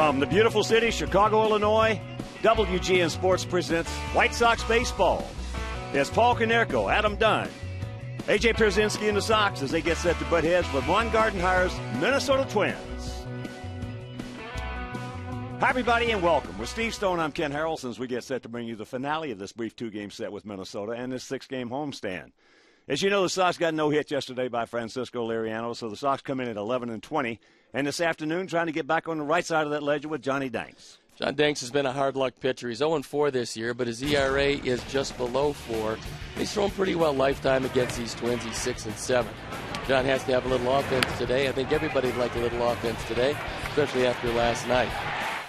From the beautiful city, Chicago, Illinois, WGN Sports presents White Sox Baseball. It's Paul Konerko, Adam Dunn, A.J. Pierzynski and the Sox as they get set to butt heads with Juan Gardenhire's Minnesota Twins. Hi, everybody, and welcome. With Steve Stone, I'm Ken Harrelson as we get set to bring you the finale of this brief two-game set with Minnesota and this six-game homestand. As you know, the Sox got no hit yesterday by Francisco Liriano, so the Sox come in at 11-20, and this afternoon trying to get back on the right side of that ledger with Johnny Danks. John Danks has been a hard-luck pitcher. He's 0-4 this year, but his ERA is just below 4. He's thrown pretty well lifetime against these Twins. He's 6-7. John has to have a little offense today. I think everybody would like a little offense today, especially after last night.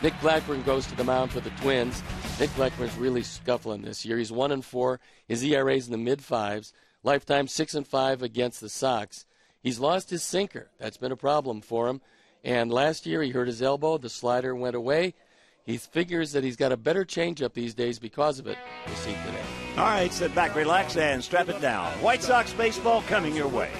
Nick Blackburn goes to the mound for the Twins. Nick Blackburn's really scuffling this year. He's 1-4. His ERA's in the mid-5s. Lifetime 6-5 against the Sox. He's lost his sinker. That's been a problem for him. And last year he hurt his elbow. The slider went away. He figures that he's got a better changeup these days because of it. We'll see today. All right, sit back, relax, and strap it down. White Sox baseball coming your way.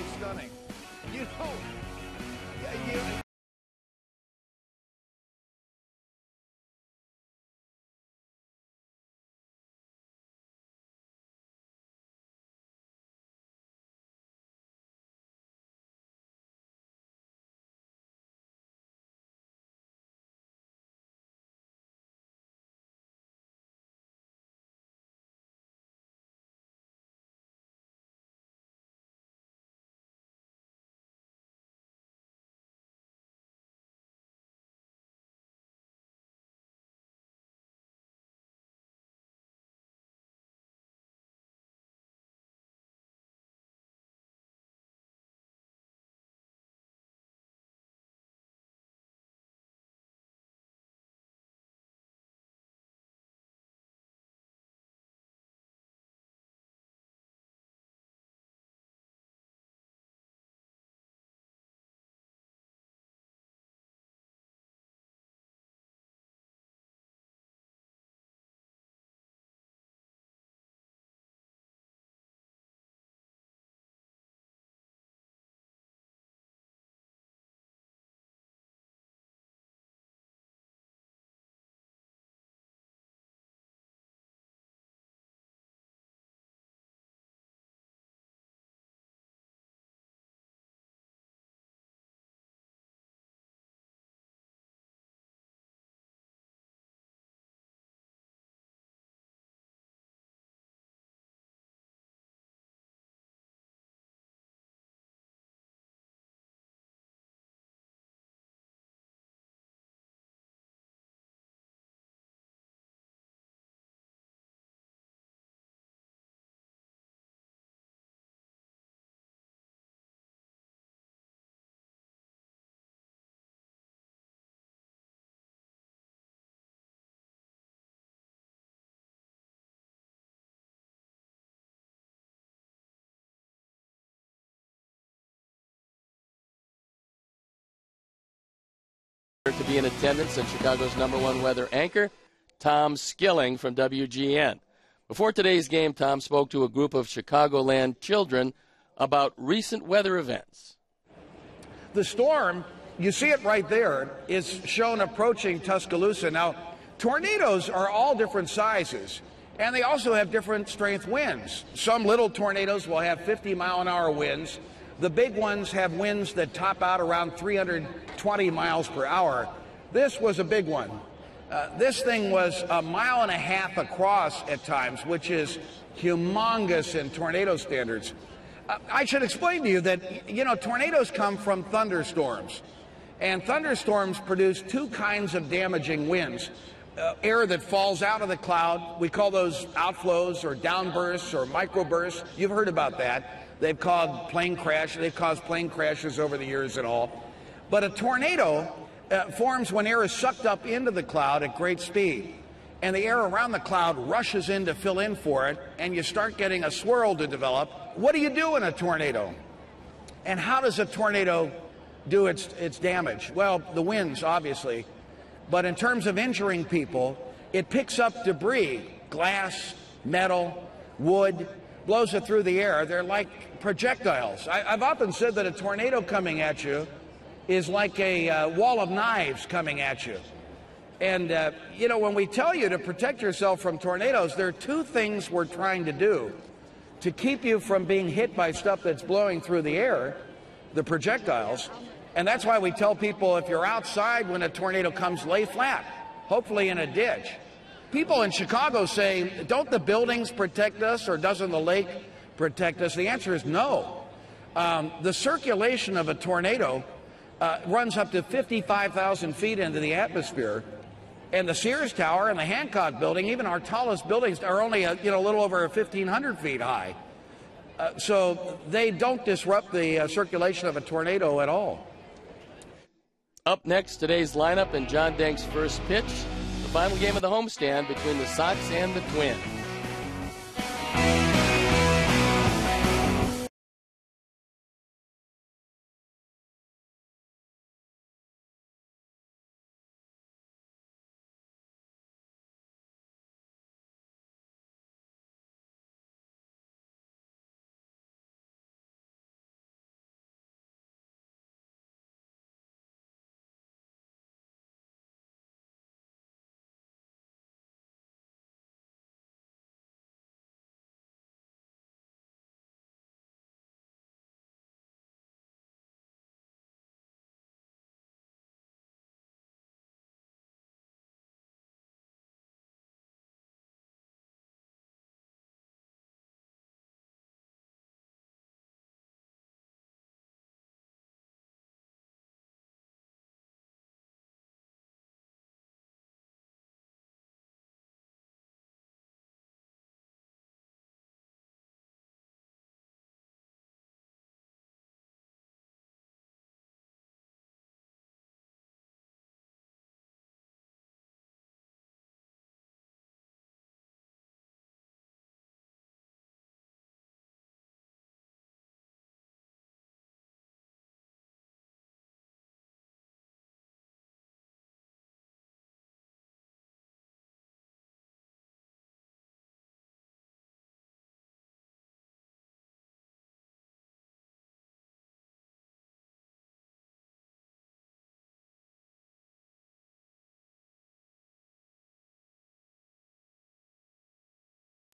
To be in attendance and Chicago's #1 weather anchor, Tom Skilling from WGN. Before today's game, Tom spoke to a group of Chicagoland children about recent weather events. The storm, you see it right there, is shown approaching Tuscaloosa. Now, tornadoes are all different sizes, and they also have different strength winds. Some little tornadoes will have 50-mile-an-hour winds. The big ones have winds that top out around 320 miles per hour. This was a big one. This thing was 1.5 miles across at times, which is humongous in tornado standards. I should explain to you that, tornadoes come from thunderstorms. And thunderstorms produce two kinds of damaging winds. Air that falls out of the cloud, we call those outflows or downbursts or microbursts. You've heard about that. They've caused plane crashes over the years and all. But a tornado forms when air is sucked up into the cloud at great speed. And the air around the cloud rushes in to fill in for it, and you start getting a swirl to develop. What do you do in a tornado? And how does a tornado do its damage? Well, the winds, obviously. But in terms of injuring people, it picks up debris, glass, metal, wood, blows it through the air. They're like projectiles. I've often said that a tornado coming at you is like a wall of knives coming at you. And, you know, when we tell you to protect yourself from tornadoes, there are two things we're trying to do to keep you from being hit by stuff that's blowing through the air, the projectiles. And that's why we tell people, if you're outside when a tornado comes, lay flat, hopefully in a ditch. People in Chicago say, don't the buildings protect us, or doesn't the lake protect us? The answer is no. The circulation of a tornado runs up to 55,000 feet into the atmosphere. And the Sears Tower and the Hancock Building, even our tallest buildings, are only a little over 1,500 feet high. So they don't disrupt the circulation of a tornado at all. Up next, today's lineup and John Dank's first pitch. The final game of the homestand between the Sox and the Twins.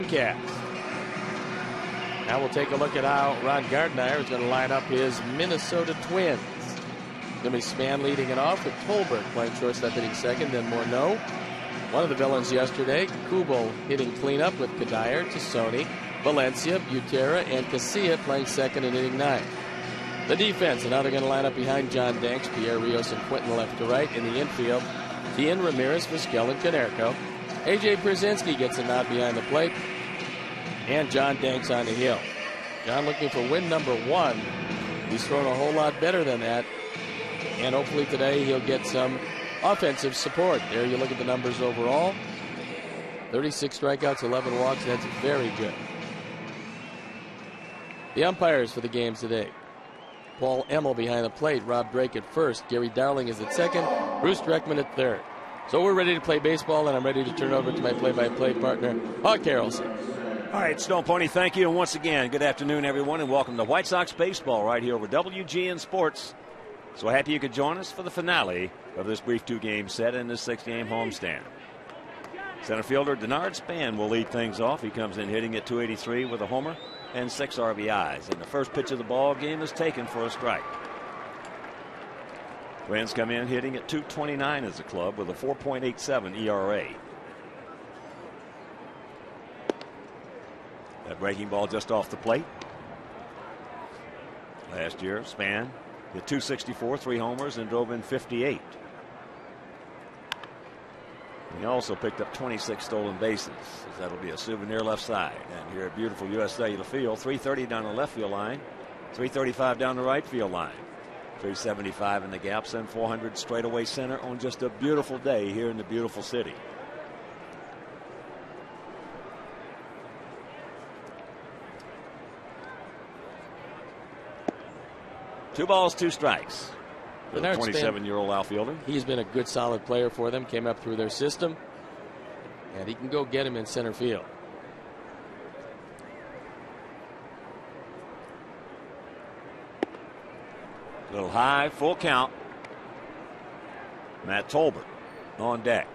Cast. Now we'll take a look at how Ron Gardner is going to line up his Minnesota Twins. Going to be Span leading it off with Tolbert playing shortstop, hitting second, then Morneau. One of the villains yesterday, Kubel hitting cleanup with Kadire, Tassoni, Valencia, Butera, and Casilla playing second and hitting ninth. The defense, and now they're going to line up behind John Danks, Pierre Rios, and Quentin left to right. In the infield, Ian Ramirez, Vizquel, and Canerco. A.J. Brzezinski gets a nod behind the plate. And John Danks on the hill. John looking for win number 1. He's thrown a whole lot better than that. And hopefully today he'll get some offensive support. There you look at the numbers overall. 36 strikeouts, 11 walks. That's very good. The umpires for the games today. Paul Emmel behind the plate. Rob Drake at first. Gary Darling is at second. Bruce Dreckman at third. So we're ready to play baseball, and I'm ready to turn over to my play-by-play partner, Hawk Harrelson. All right, Stone Pony, thank you. And once again, good afternoon, everyone, and welcome to White Sox baseball right here over WGN Sports. So happy you could join us for the finale of this brief 2-game set in this 6-game homestand. Center fielder Denard Span will lead things off. He comes in hitting at .283 with a homer and 6 RBIs. And the first pitch of the ball game is taken for a strike. Twins come in hitting at .229 as a club with a 4.87 ERA. That breaking ball just off the plate. Last year, Span hit .264, 3 homers, and drove in 58. He also picked up 26 stolen bases. That'll be a souvenir left side. And here at beautiful US Cellular Field, 330 down the left field line, 335 down the right field line, 375 in the gaps, and 400 straightaway center on just a beautiful day here in the beautiful city. Two balls, 2 strikes. The 27-year-old outfielder. He's been a good, solid player for them. Came up through their system, and he can go get him in center field. A little high, full count. Matt Tolbert on deck.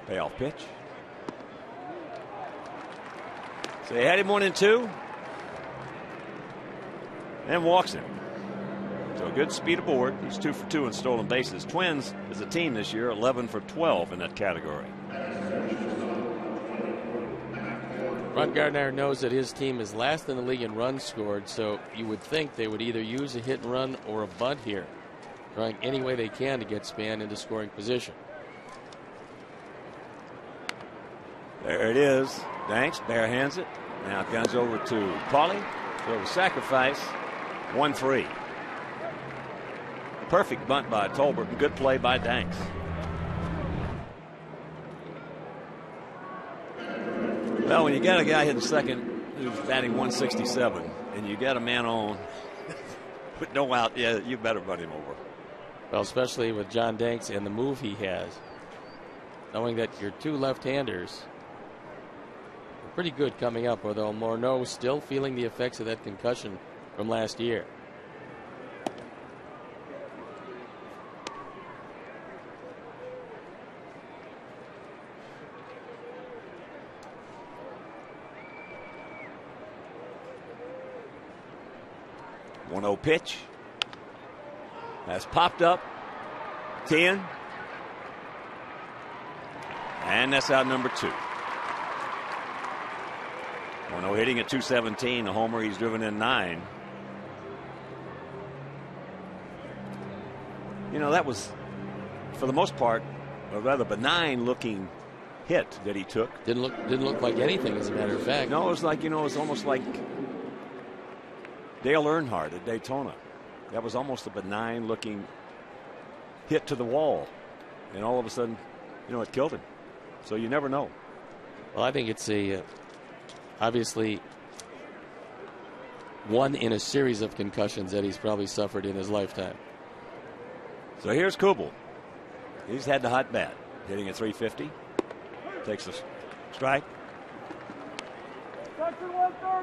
Payoff pitch. So they had him 1-2 and walks him. So good speed aboard. He's 2 for 2 in stolen bases. Twins, as a team this year, 11 for 12 in that category. Ron Gardner knows that his team is last in the league in runs scored, so you would think they would either use a hit and run or a bunt here, trying any way they can to get Span into scoring position. There it is. Danks barehands it. Now it comes over to Pauly. So the sacrifice, 1-3. Perfect bunt by Tolbert and good play by Danks. Well, when you got a guy hitting second who's batting 167 and you got a man on with no out, yeah, you better bunt him over. Well, especially with John Danks and the move he has, knowing that your two left-handers are pretty good coming up, although Morneau still feeling the effects of that concussion from last year. One-0 pitch. Has popped up. 10. And that's out number 2. 1-0 hitting at 217. The homer, he's driven in 9. You know, that was, for the most part, a rather benign looking hit that he took. Didn't look like anything, as a matter of fact. No, it was like, you know, it was almost like Dale Earnhardt at Daytona. That was almost a benign looking hit to the wall. And all of a sudden, you know, it killed him. So you never know. Well, I think it's obviously one in a series of concussions that he's probably suffered in his lifetime. So here's Kubel. He's had the hot bat, hitting at 350. Takes a strike.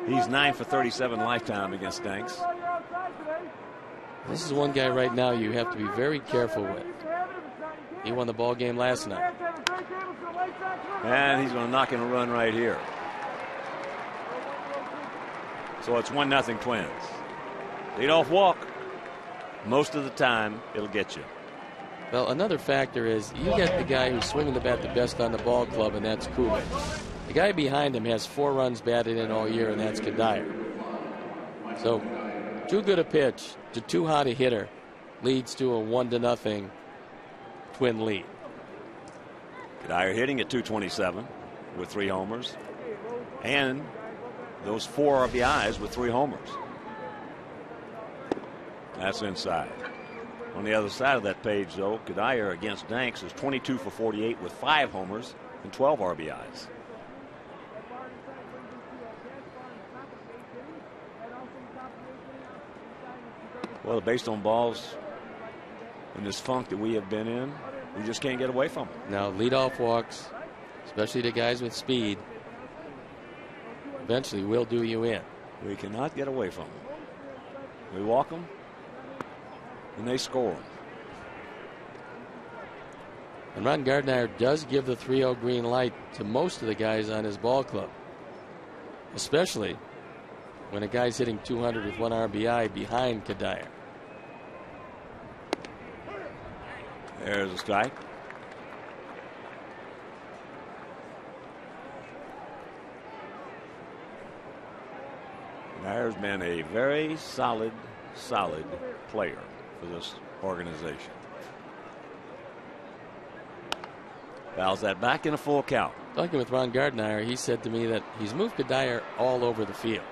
He's 9 for 37 lifetime against Danks. This is one guy right now you have to be very careful with. He won the ball game last night. And he's going to knock in a run right here. So it's 1-0 Twins. Leadoff walk. Most of the time, it'll get you. Well, another factor is you get the guy who's swinging the bat the best on the ball club, and that's Kubel. The guy behind him has 4 runs batted in all year, and that's Kadire. So, too good a pitch to too hot a hitter leads to a 1-0 Twin lead. Kadire hitting at 227 with 3 homers. And those 4 RBIs with 3 homers. That's inside. On the other side of that page, though, Kadire against Danks is 22 for 48 with 5 homers and 12 RBIs. Well, based on balls in this funk that we have been in, we just can't get away from them. Now, leadoff walks, especially to guys with speed, eventually will do you in. We cannot get away from them. We walk them, and they score them. And Ron Gardner does give the 3-0 green light to most of the guys on his ball club, especially when a guy's hitting 200 with 1 RBI behind Kadire. There's a strike. Kadire's been a very solid player for this organization. Fouls that back in a full count. Talking with Ron Gardner, he said to me that he's moved Kadire all over the field,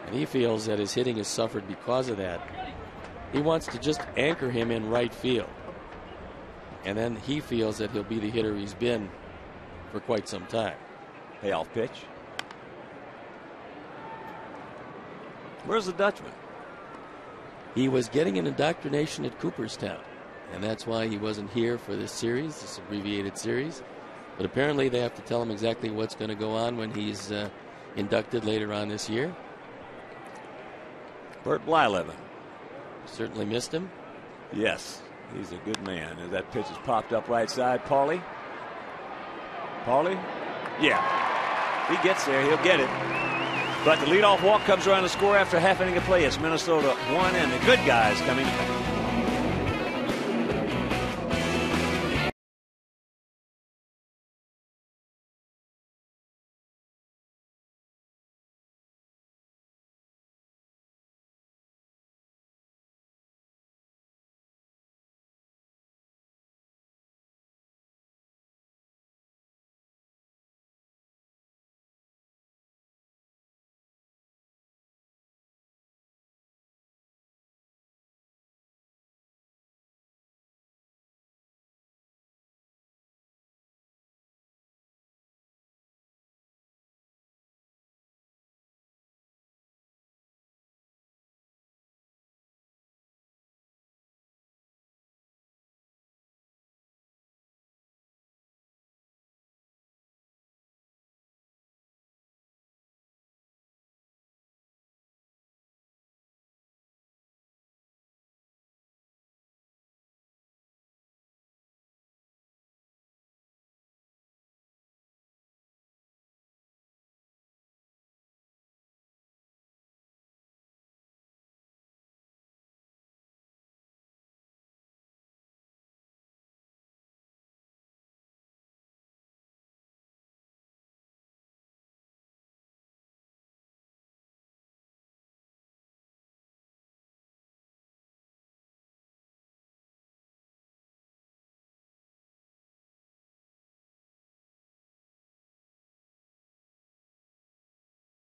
and he feels that his hitting has suffered because of that. He wants to just anchor him in right field, and then he feels that he'll be the hitter he's been for quite some time. Payoff pitch. Where's the Dutchman? He was getting an indoctrination at Cooperstown, and that's why he wasn't here for this series, this abbreviated series. But apparently they have to tell him exactly what's going to go on when he's inducted later on this year. Bert Blyleven. Certainly missed him. Yes, he's a good man. As that pitch is popped up right side, Paulie. Paulie? Yeah. If he gets there, he'll get it. But the leadoff walk comes around the score after half inning of play. It's Minnesota 1, and the good guys coming.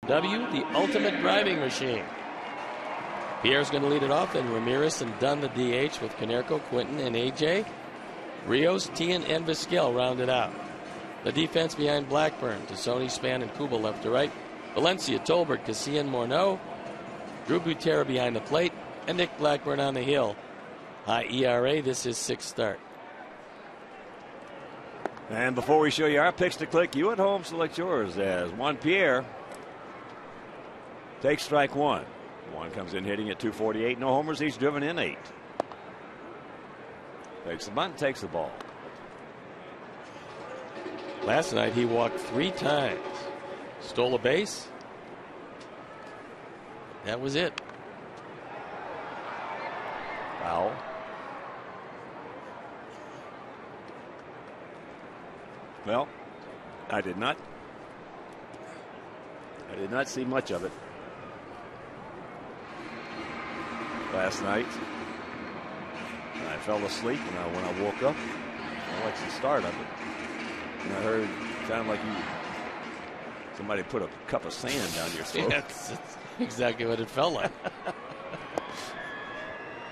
The ultimate driving machine. Pierre's going to lead it off, and Ramirez and Dunn the DH with Konerko, Quinton, and AJ. Rios, Tian, and Vizquel rounded out. The defense behind Blackburn, Tassoni, Span, and Kubel left to right. Valencia, Tolbert, Casillas, Morneau. Drew Butera behind the plate, and Nick Blackburn on the hill. High ERA, this is 6th start. And before we show you our picks to click, you at home select yours as Juan Pierre takes strike one. One comes in hitting at 248. No homers. He's driven in 8. Takes the bunt, takes the ball. Last night he walked 3 times. Stole a base. That was it. Foul. Well, I did not see much of it last night. I fell asleep, and when I woke up, I watched the start of it, and I heard it sounded like somebody put a cup of sand down your throat. Yeah, that's exactly what it felt like.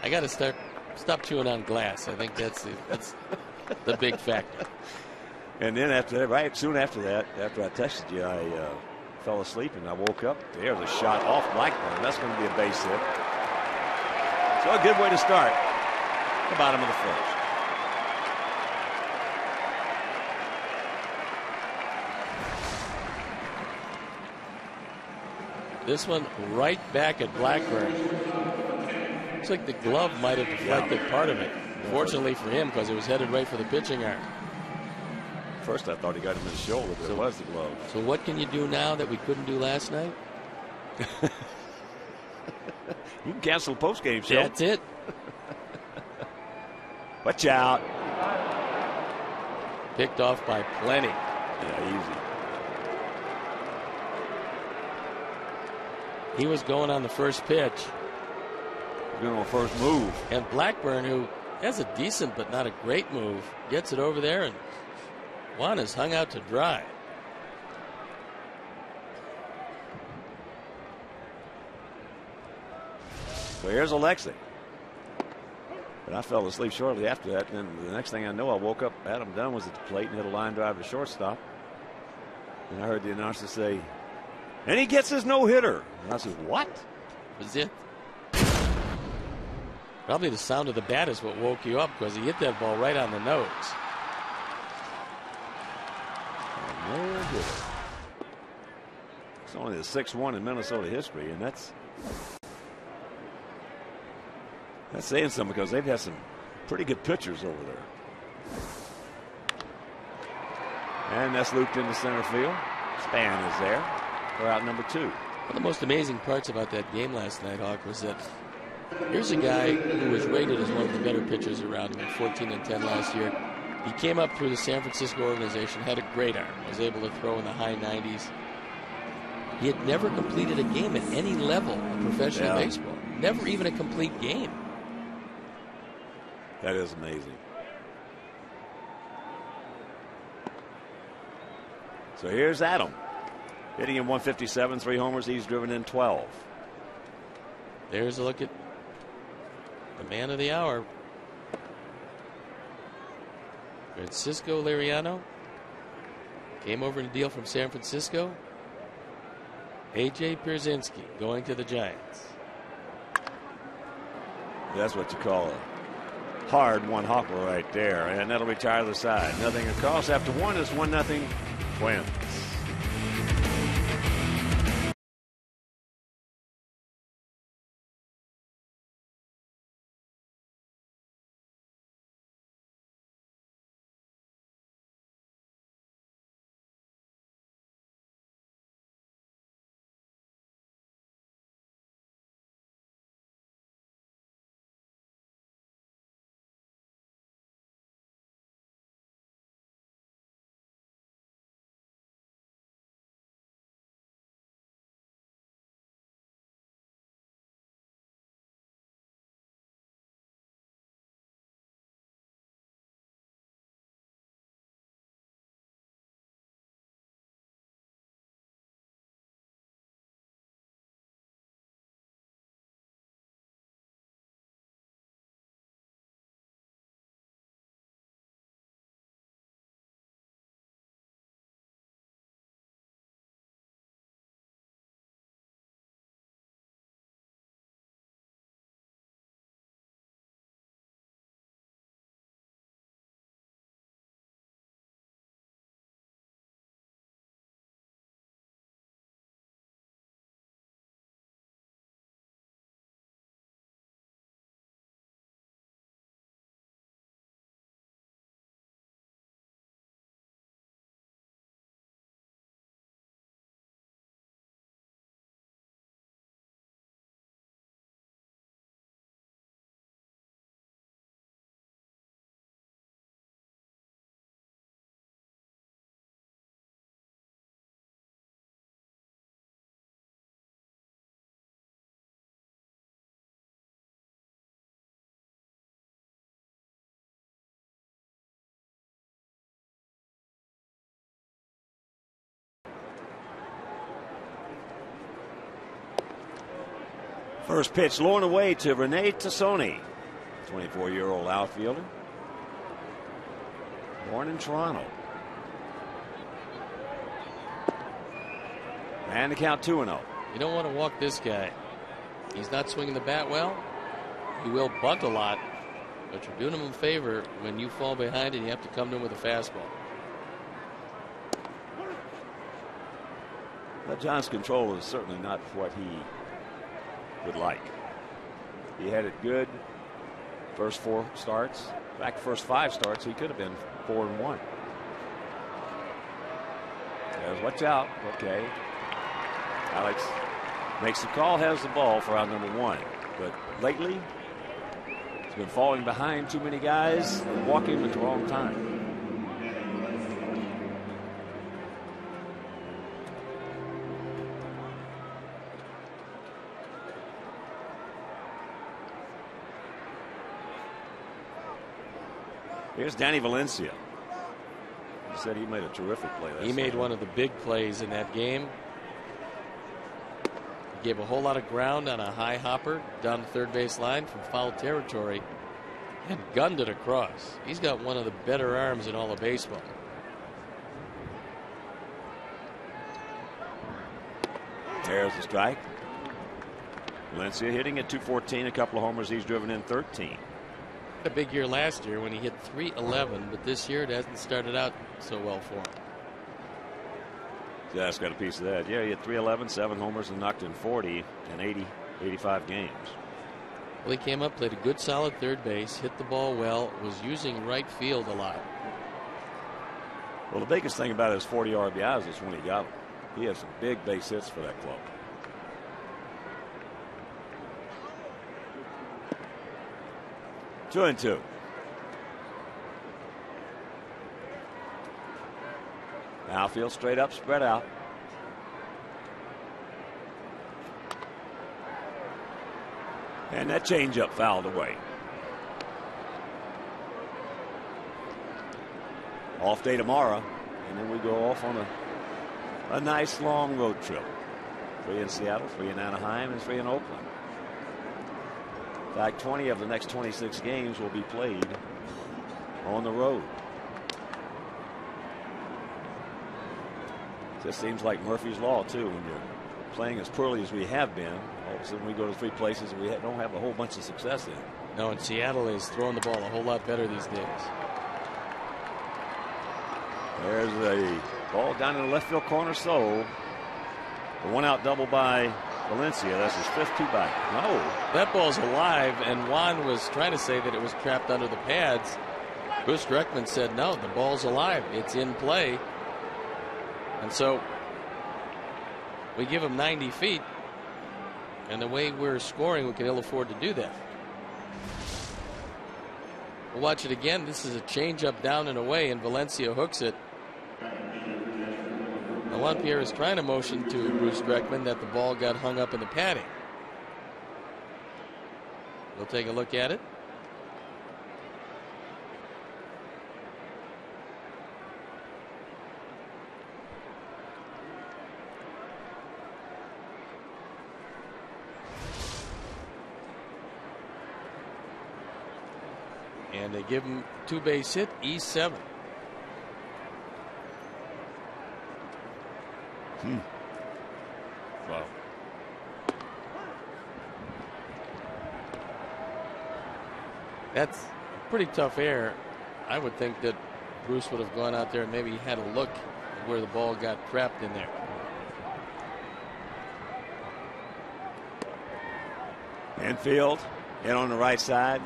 I got to stop chewing on glass. I think that's the big factor. And then after that, right soon after that, after I texted you, I fell asleep, and I woke up. There's a shot off Blackburn. That's going to be a base hit. So a good way to start the bottom of the first. This one right back at Blackburn. Looks like the glove might have deflected part of it. Fortunately for him, because it was headed right for the pitching arm. First I thought he got him in the shoulder, but it was the glove. So what can you do now that we couldn't do last night? You can cancel the postgame show. That's it. Watch out. Picked off by plenty. Yeah, easy. He was going on the first pitch. Going on first move. And Blackburn, who has a decent but not a great move, gets it over there, and Juan is hung out to dry. So here's Alexei. But I fell asleep shortly after that. And the next thing I know, I woke up. Adam Dunn was at the plate and hit a line drive to shortstop. And I heard the announcer say, and he gets his no-hitter. And I said, what? Was it? Probably the sound of the bat is what woke you up, because he hit that ball right on the nose. No-hitter. It's only the 6-1 in Minnesota history, and that's That's saying something because they've had some pretty good pitchers over there. And that's looped into center field. Span is there for out number 2. One of the most amazing parts about that game last night, Hawk, was that here's a guy who was rated as one of the better pitchers around him at 14-10 last year. He came up through the San Francisco organization, had a great arm, was able to throw in the high 90s. He had never completed a game at any level of professional baseball. Never even a complete game. That is amazing. So here's Adam. Hitting in 157, 3 homers. He's driven in 12. There's a look at the man of the hour. Francisco Liriano came over to deal from San Francisco. A.J. Pierzynski going to the Giants. That's what you call a hard one hopper right there. And that'll retire the side. Nothing across after 1 is 1-0 Twins. First pitch lowered away to Rene Tassoni, 24-year-old outfielder. Born in Toronto. And the count 2-0. You don't want to walk this guy. He's not swinging the bat well. He will bunt a lot, but you're doing him a favor when you fall behind and you have to come to him with a fastball. But John's control is certainly not what he would like. He had it good first 4 starts. In fact, first 5 starts, he could have been 4-1. Says, watch out. Okay. Alex makes the call, has the ball for out number 1. But lately, he's been falling behind too many guys and walking at the wrong time. Here's Danny Valencia. He said he made a terrific play. He made one of the big plays in that game. He gave a whole lot of ground on a high hopper down the third base line from foul territory and gunned it across. He's got one of the better arms in all of baseball. There's the strike. Valencia hitting at .214, a couple of homers. He's driven in 13. A big year last year when he hit .311, but this year it hasn't started out so well for him. That's got a piece of that. Yeah, he hit .311, 7 homers, and knocked in 40 in 85 games. Well, he came up, played a good solid third base, hit the ball well, was using right field a lot. Well, the biggest thing about his 40 RBIs is when he got them. He has some big base hits for that club. Two and two. Outfield straight up, spread out. And that changeup fouled away. Off day tomorrow, and then we go off on a nice long road trip. 3 in Seattle, 3 in Anaheim, and 3 in Oakland. In fact, 20 of the next 26 games will be played on the road. Just seems like Murphy's Law, too, when you're playing as poorly as we have been. All of a sudden we go to 3 places and we don't have a whole bunch of success in. No, and Seattle is throwing the ball a whole lot better these days. There's a ball down in the left field corner. So the 1-out double by Valencia. That's his 5th two-back. No. That ball's alive, and Juan was trying to say that it was trapped under the pads. Bruce Dreckman said, no, the ball's alive. It's in play. And so we give him 90 feet. And the way we're scoring, we can ill afford to do that. We'll watch it again. This is a changeup down and away, and Valencia hooks it. Now, Juan Pierre is trying to motion to Bruce Dreckman that the ball got hung up in the padding. We'll take a look at it. And they give him 2-base hit, E7. Wow. That's pretty tough air. I would think that Bruce would have gone out there and maybe had a look at where the ball got trapped in there. Infield, in on the right side.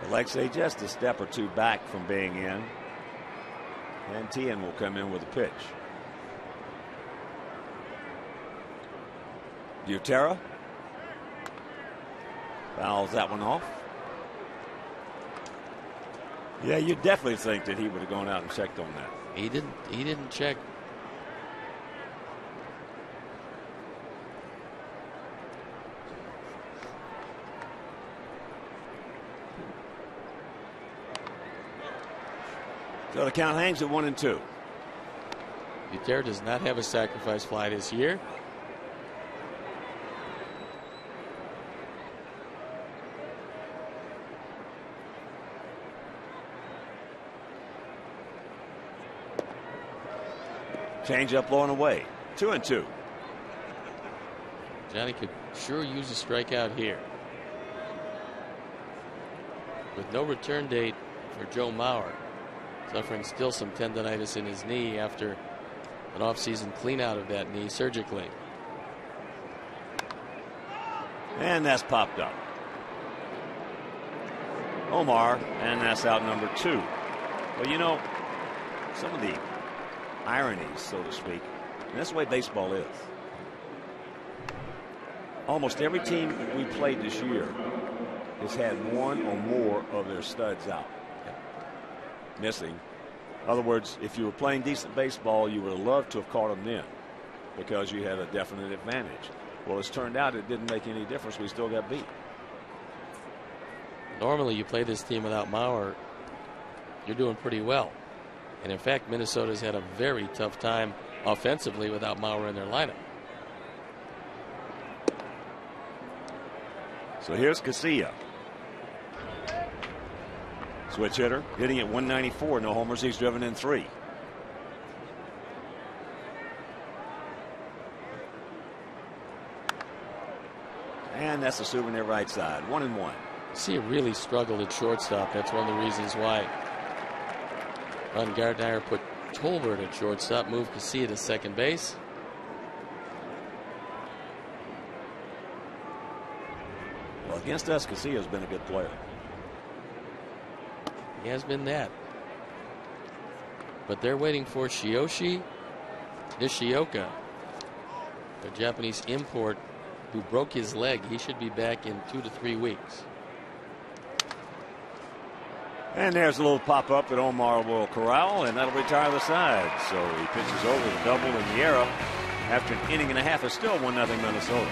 Alexei just a step or 2 back from being in. And Tien will come in with a pitch. Butera fouls that one off. Yeah, you definitely think that he would have gone out and checked on that. He didn't check. So the count hangs at 1-2. Butera does not have a sacrifice fly this year. Change up low and away. 2-2. Johnny could sure use a strikeout here. With no return date for Joe Mauer, suffering still some tendonitis in his knee after an offseason clean out of that knee surgically. And that's popped up. Omar, and that's out number 2. Well, you know, some of the ironies, so to speak, and that's the way baseball is. Almost every team we played this year has had one or more of their studs out. Missing. In other words, if you were playing decent baseball, you would have loved to have caught them then because you had a definite advantage. Well, it's turned out it didn't make any difference. We still got beat. Normally, you play this team without Mauer, you're doing pretty well. And in fact, Minnesota's had a very tough time offensively without Mauer in their lineup. So here's Casilla. Switch hitter, hitting at 194. No homers. He's driven in 3. And that's a souvenir right side. 1-1. Casilla really struggled at shortstop. That's one of the reasons why Ron Gardner put Tolbert at shortstop, moved Casilla to second base. Against us, Casillo's been a good player. He has been that. But they're waiting for Shiyoshi Nishioka, a Japanese import who broke his leg. He should be back in 2 to 3 weeks. And there's a little pop-up that Omar will corral, and that'll retire the side. So he pitches over the double in the arrow. After an inning and a half, it's still 1-0 Minnesota.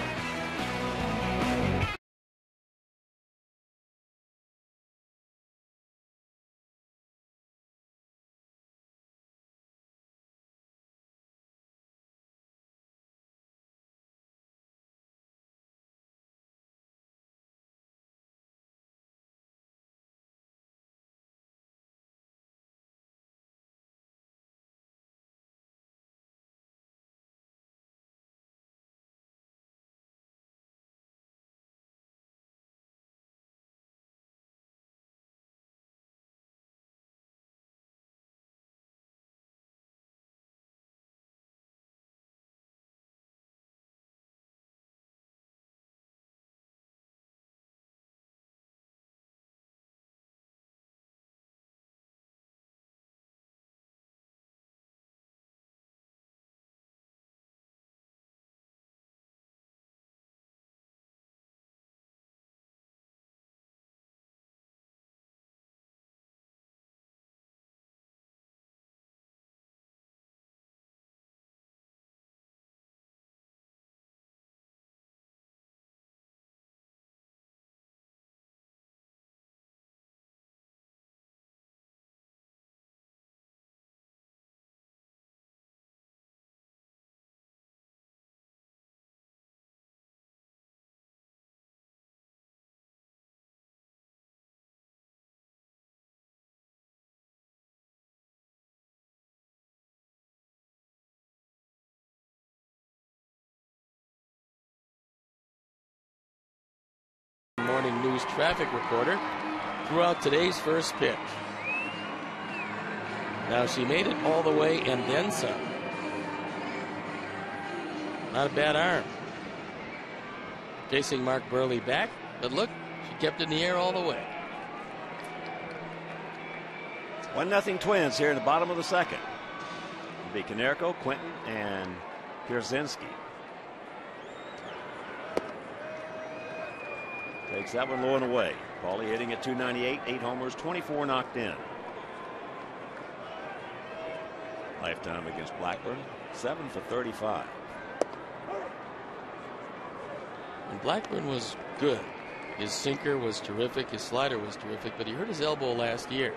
Morning news traffic reporter threw out today's first pitch. Now she made it all the way and then some. Not a bad arm. Chasing Mark Burley back, but look, she kept it in the air all the way. 1-0 Twins here in the bottom of the second. It'll be Konerko, Quinton, and Pierzynski. Takes that one low and away. Paulie hitting at .298, 8 homers, 24 knocked in. Lifetime against Blackburn, 7 for 35. And Blackburn was good. His sinker was terrific, his slider was terrific, but he hurt his elbow last year.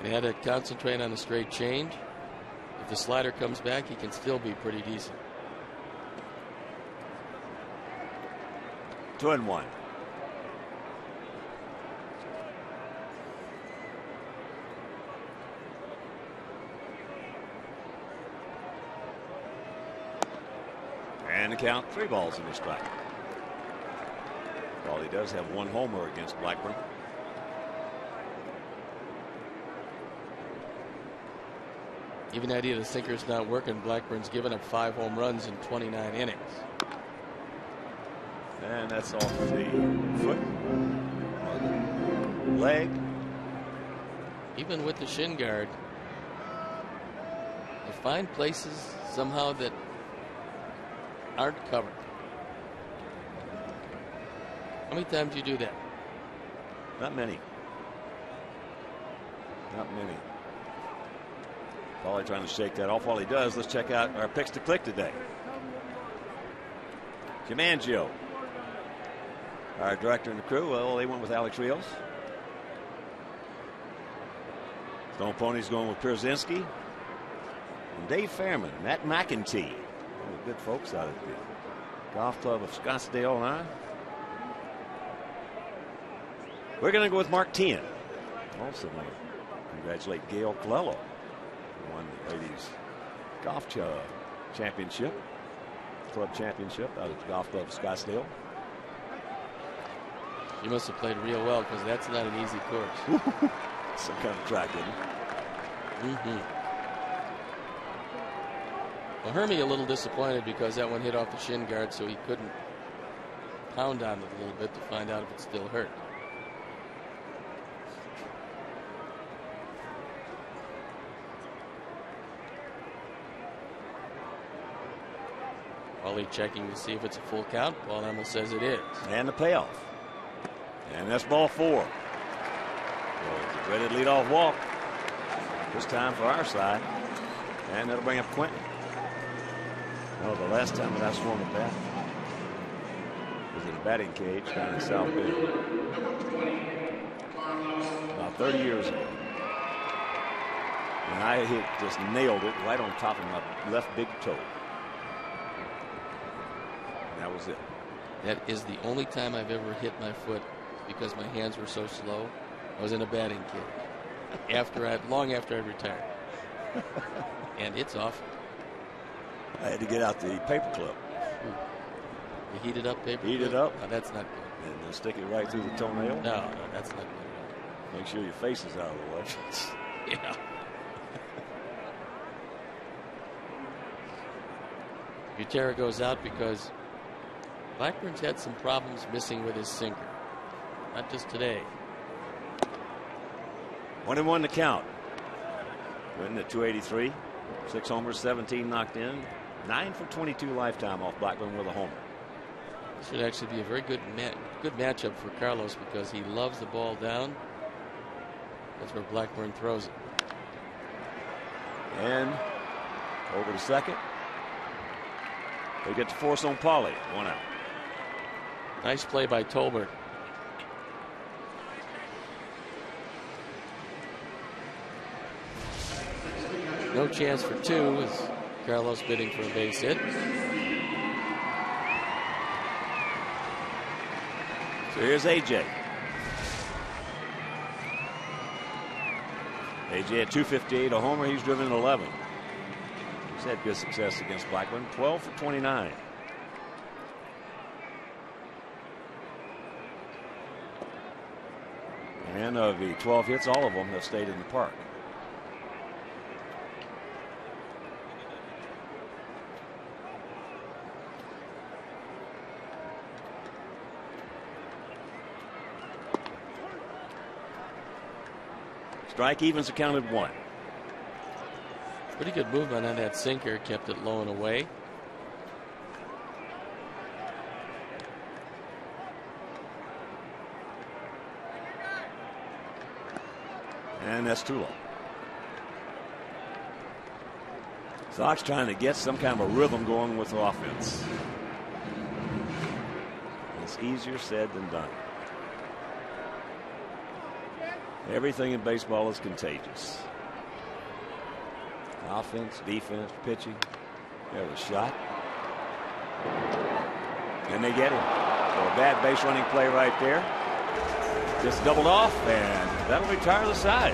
He had to concentrate on the straight change. If the slider comes back, he can still be pretty decent. 2-1. And the count, 3 balls in the strike. Well, he does have 1 homer against Blackburn. Even the idea the sinker's not working, Blackburn's given up 5 home runs in 29 innings. And that's off the foot, leg. Even with the shin guard, they find places somehow that aren't covered. How many times do you do that? Not many. Not many. Probably trying to shake that off. While he does, let's check out our picks to click today. Jumangio, our director and the crew, well, they went with Alex Rios. Stone Pony's going with Pierzynski. And Dave Fairman, Matt McEntee. All the good folks out at the Golf Club of Scottsdale and I. We're going to go with Mark Tien. Also want to congratulate Gail Colello, who won the ladies golf championship, club championship out at the Golf Club of Scottsdale. You must have played real well, because that's not an easy course. Some kind of track, isn't it? Well, Hermie a little disappointed because that one hit off the shin guard, so he couldn't pound on it a little bit to find out if it's still hurt. Paulie checking to see if it's a full count. Paul Hamill says it is. And the payoff. And that's ball 4. Well, the dreaded leadoff walk. This time for our side. And that'll bring up Quentin. Oh, the last time that I swung a bat was in a batting cage down in South Bend. About 30 years ago. And I just nailed it right on top of my left big toe. That was it. That is the only time I've ever hit my foot because my hands were so slow. I was in a batting cage long after I retired. And it's awful. I had to get out the paper clip. You heat it up paper Heat clip? it up. No, that's not good. And then stick it right through the toenail. No, that's not good. Make sure your face is out of the way. Yeah. Butera goes out because Blackburn's had some problems missing with his sinker. Not just today. 1-1 to count. Quentin at 283. 6 homers, 17 knocked in. 9 for 22 lifetime off Blackburn with a homer. This should actually be a very good matchup for Carlos because he loves the ball down. That's where Blackburn throws it. And over to second. They get to force on Paulie. 1 out. Nice play by Tolbert. No chance for 2 as Carlos bidding for a base hit. So here's AJ. AJ at 258, a homer. He's driven 11. He's had good success against Blackburn. 12 for 29. And of the 12 hits, all of them have stayed in the park. Strike evens accounted 1. Pretty good movement on that sinker. Kept it low and away. And that's too low. Sox trying to get some kind of a rhythm going with the offense. It's easier said than done. Everything in baseball is contagious. Offense, defense, pitching. There's a shot. And they get him. So a bad base running play right there. Just doubled off, and that'll retire the side.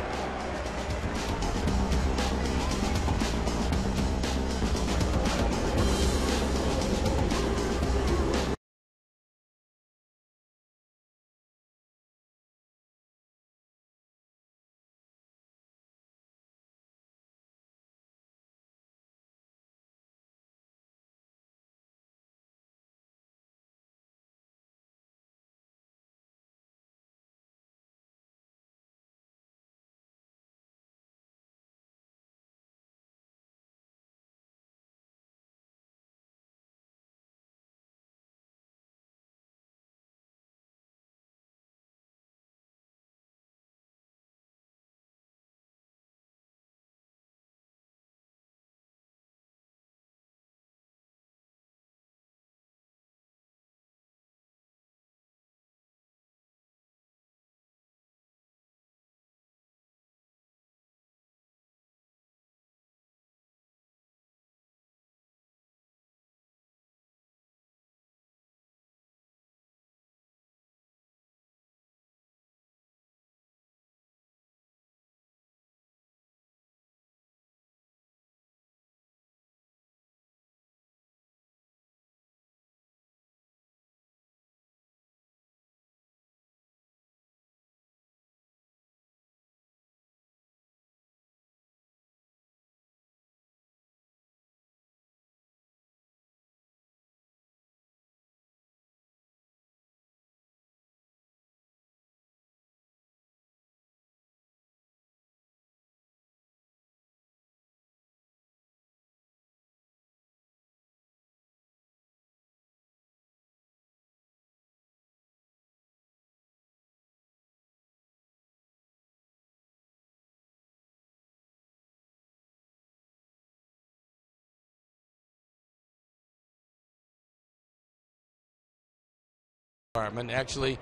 department, actually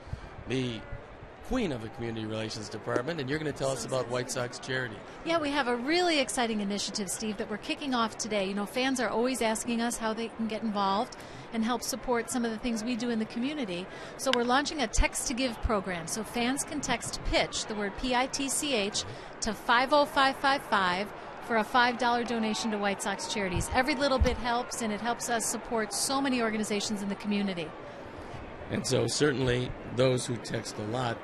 the queen of the community relations department, and you're going to tell us about White Sox charity. Yeah, we have a really exciting initiative, Steve, that we're kicking off today. You know, fans are always asking us how they can get involved and help support some of the things we do in the community. So we're launching a text to give program. So fans can text PITCH, the word PITCH, to 50555 for a $5 donation to White Sox charities. Every little bit helps, and it helps us support so many organizations in the community. And so certainly those who text a lot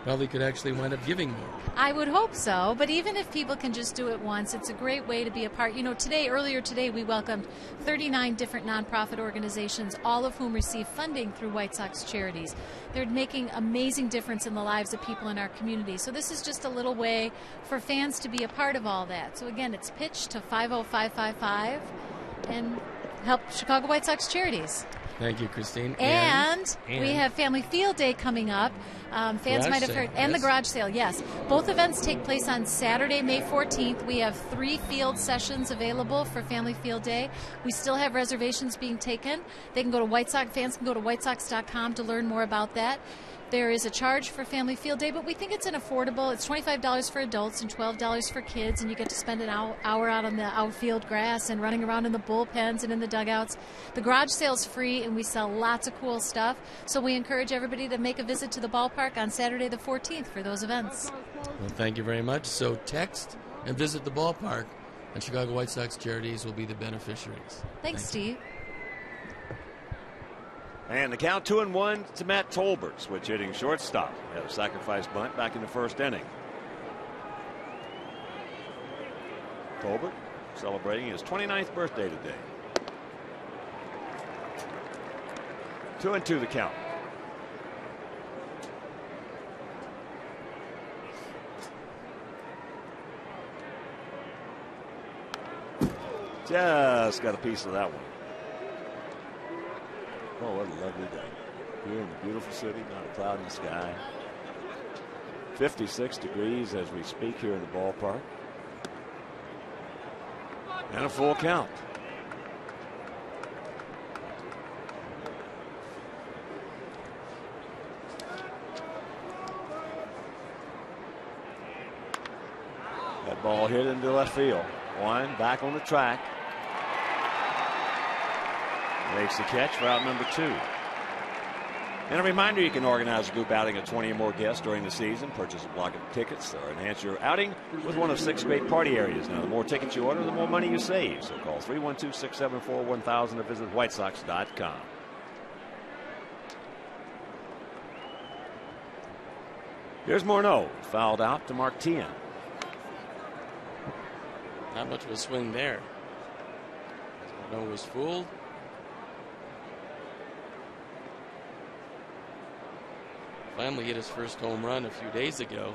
probably could actually wind up giving more. I would hope so, but even if people can just do it once, it's a great way to be a part. You know, earlier today, we welcomed 39 different nonprofit organizations, all of whom receive funding through White Sox charities. They're making amazing difference in the lives of people in our community. So this is just a little way for fans to be a part of all that. So again, it's pitch to 50555 and help Chicago White Sox charities. Thank you, Christine. And we have Family Field Day coming up. Fans might have heard. And yes. The garage sale, yes. Both events take place on Saturday, May 14th. We have 3 field sessions available for Family Field Day. We still have reservations being taken. They can go to fans can go to whitesox.com to learn more about that. There is a charge for Family Field Day, but we think it's an affordable. It's $25 for adults and $12 for kids, and you get to spend an hour out on the outfield grass and running around in the bullpens and in the dugouts. The garage sale's free, and we sell lots of cool stuff, so we encourage everybody to make a visit to the ballpark on Saturday the 14th for those events. Well, thank you very much. So text and visit the ballpark, and Chicago White Sox charities will be the beneficiaries. Thanks, Steve. And the count 2-1 to Matt Tolbert, switch hitting shortstop. Had a sacrifice bunt back in the first inning. Tolbert celebrating his 29th birthday today. 2-2 the count. Just got a piece of that one. Oh, what a lovely day. Here in the beautiful city, not a cloud in the sky. 56 degrees as we speak here in the ballpark. And a full count. That ball hit into left field. One back on the track. Makes the catch for out number 2. And a reminder, you can organize a group outing of 20 or more guests during the season. Purchase a block of tickets or enhance your outing with one of 6 great party areas. Now, the more tickets you order, the more money you save. So call 312-674-1000 or visit whitesox.com. Here's Morneau, fouled out to Martian. Not much of a swing there. Morneau was fooled. Finally hit his first home run a few days ago.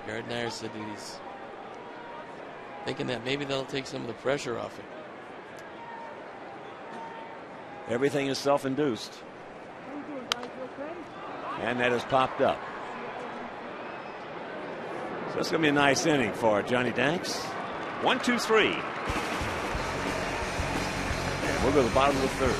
Gardner said that he's thinking that maybe that'll take some of the pressure off him. Everything is self-induced. And that has popped up. So it's going to be a nice inning for Johnny Danks. 1, 2, 3. And we'll go to the bottom of the third.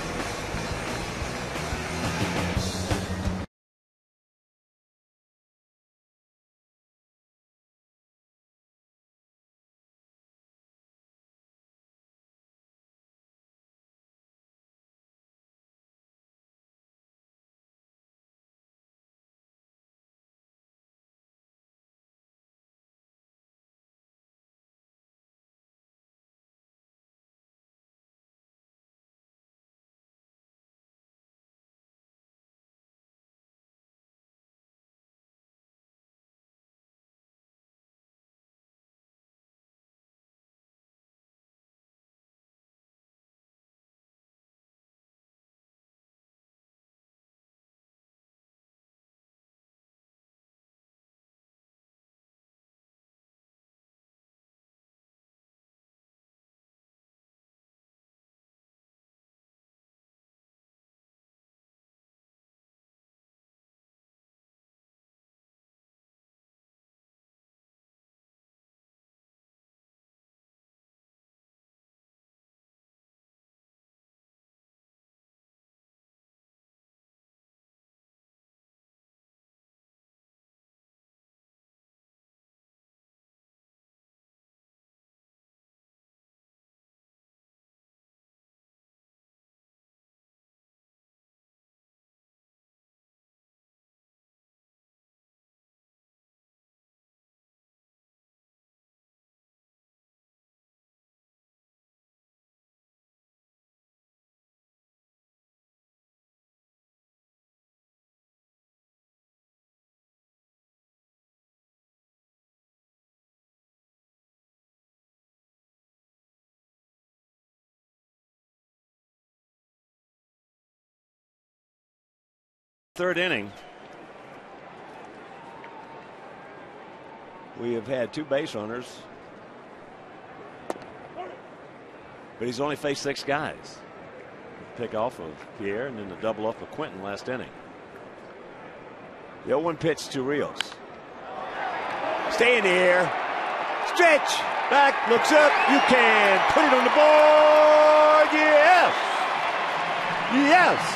third inning. We have had 2 base runners, but he's only faced 6 guys. Pick off of Pierre and then the double off of Quentin last inning. The 0-1 pitch to Rios. Stay in the air. Stretch. Back. Looks up. You can put it on the board. Yes. Yes.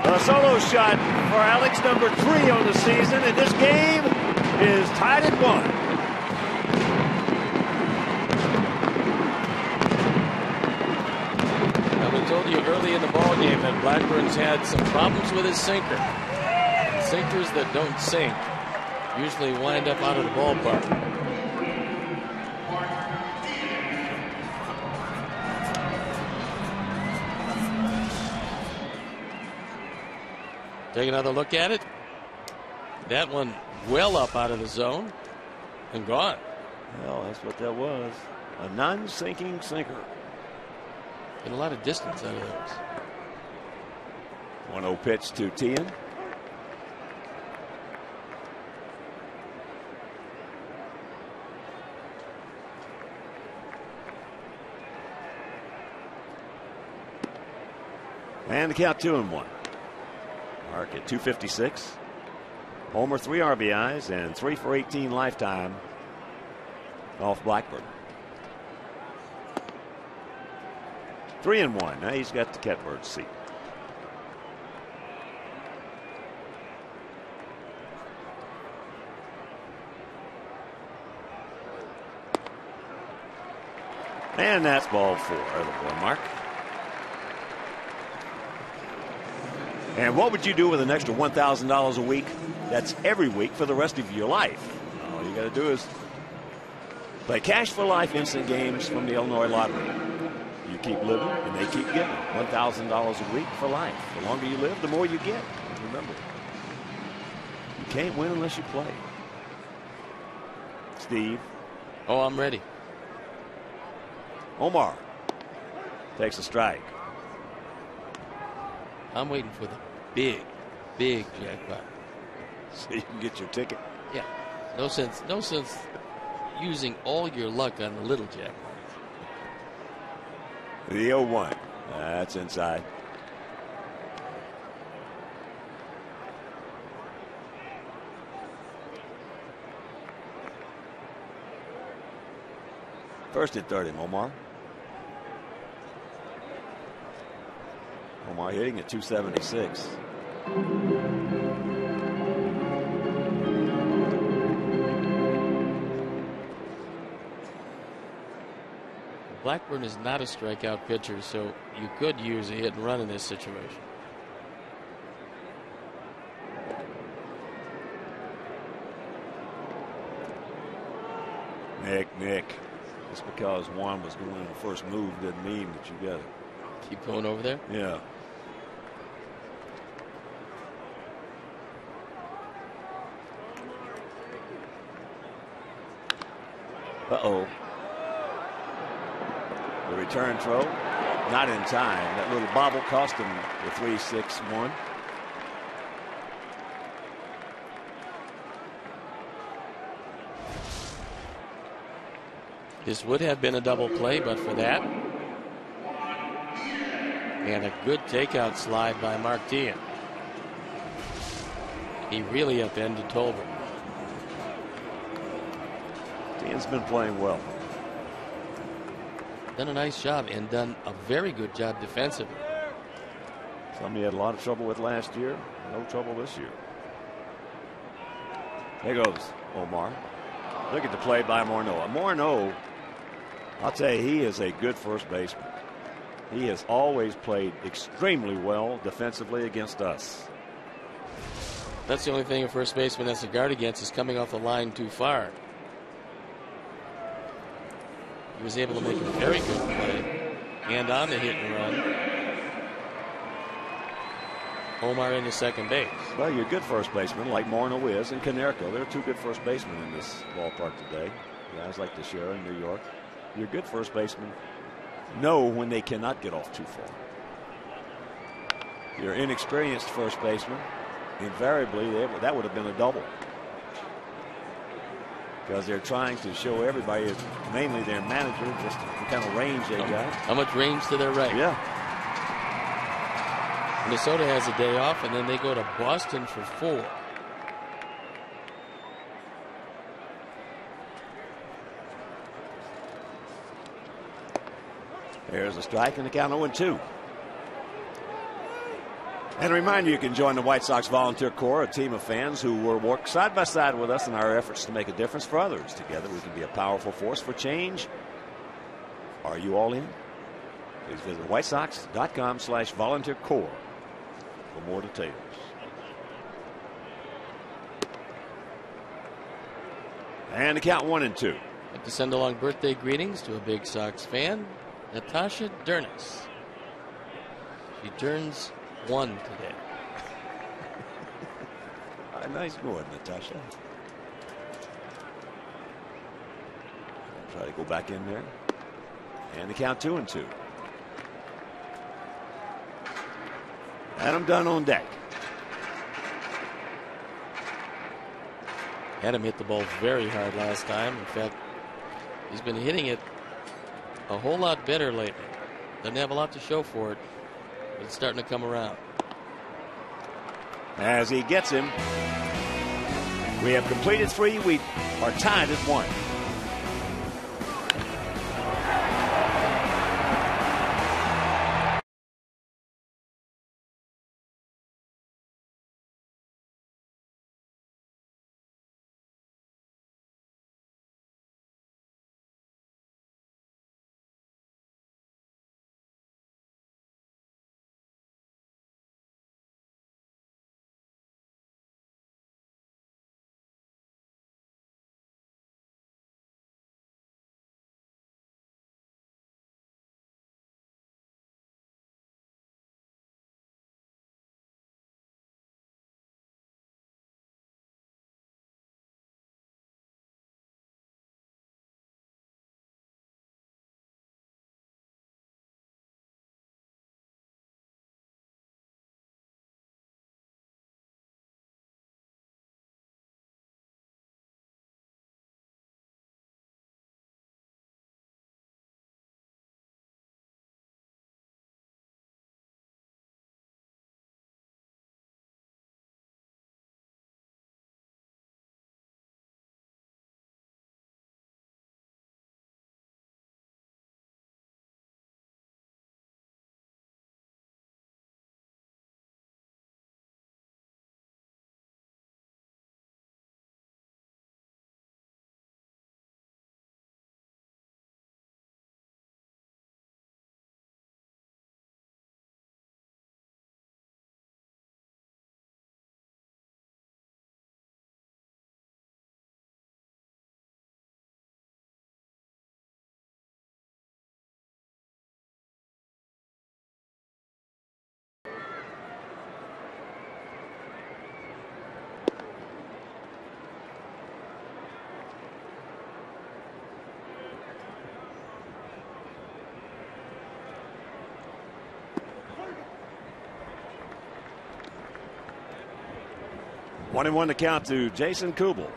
A solo shot for Alex, number 3 on the season, and this game is tied at 1. We told you early in the ball game that Blackburn's had some problems with his sinker. Sinkers that don't sink usually wind up out of the ballpark. Take another look at it. That one well up out of the zone and gone. Well, that's what that was. A non-sinking sinker. And a lot of distance out of those. 1-0 pitch to Tien. And the count 2-1. Mark at 256. Homer 3 RBIs and 3 for 18 lifetime off Blackburn. 3-1. Now he's got the catbird seat. And that's ball 4. Attaboy, Mark. And what would you do with an extra $1,000 a week? That's every week for the rest of your life. All you got to do is play Cash for Life instant games from the Illinois Lottery. You keep living, and they keep giving. $1,000 a week for life. The longer you live, the more you get. Remember, you can't win unless you play. Steve. Oh, I'm ready. Omar takes a strike. I'm waiting for the big jackpot. So you can get your ticket. Yeah. No sense using all your luck on the little jackpot. The 0-1. That's inside. First at 30, Omar. Omar hitting at 276. Blackburn is not a strikeout pitcher, so you could use a hit and run in this situation. Nick. Just because Juan was going in the first move doesn't mean that you got to keep going over there. Yeah. Uh-oh. The return throw, not in time. That little bobble cost him the 3-6-1. This would have been a double play, but for that. And a good takeout slide by Mark Tien. He really upended Tolbert. Tien's been playing well. Done a nice job and done a very good job defensively. Something he had a lot of trouble with last year. No trouble this year. There goes Omar. Look at the play by Morneau. Morneau, I'll tell you, he is a good first baseman. He has always played extremely well defensively against us. That's the only thing a first baseman has to guard against is coming off the line too far. He was able to make a very good play and on the hit and run. Omar into second base. Well, you're a good first baseman like Morneau is and Canerco. They're two good first basemen in this ballpark today. Guys like Teixeira in New York. You're a good first baseman. Know when they cannot get off too far. your inexperienced first baseman, invariably that would have been a double. Because they're trying to show everybody, mainly their manager, just the kind of range they got. How much range to their right. Yeah. Minnesota has a day off, and then they go to Boston for 4. There's a strike and the count 0-2. And a reminder, you can join the White Sox Volunteer Corps, a team of fans who will work side by side with us in our efforts to make a difference for others. Together we can be a powerful force for change. Are you all in? Please visit whitesox.com/volunteer corps for more details. And the count 1-2. I'd like to send along birthday greetings to a big Sox fan, Natasha Dernis. She turns 1 today. Nice going, Natasha. Try to go back in there. And the count 2-2. Adam Dunn on deck. Adam hit the ball very hard last time. In fact, he's been hitting it a whole lot better lately. Doesn't have a lot to show for it, but it's starting to come around. As he gets him, we have completed 3. We are tied at 1. One and 1 to count to Jason Kubel,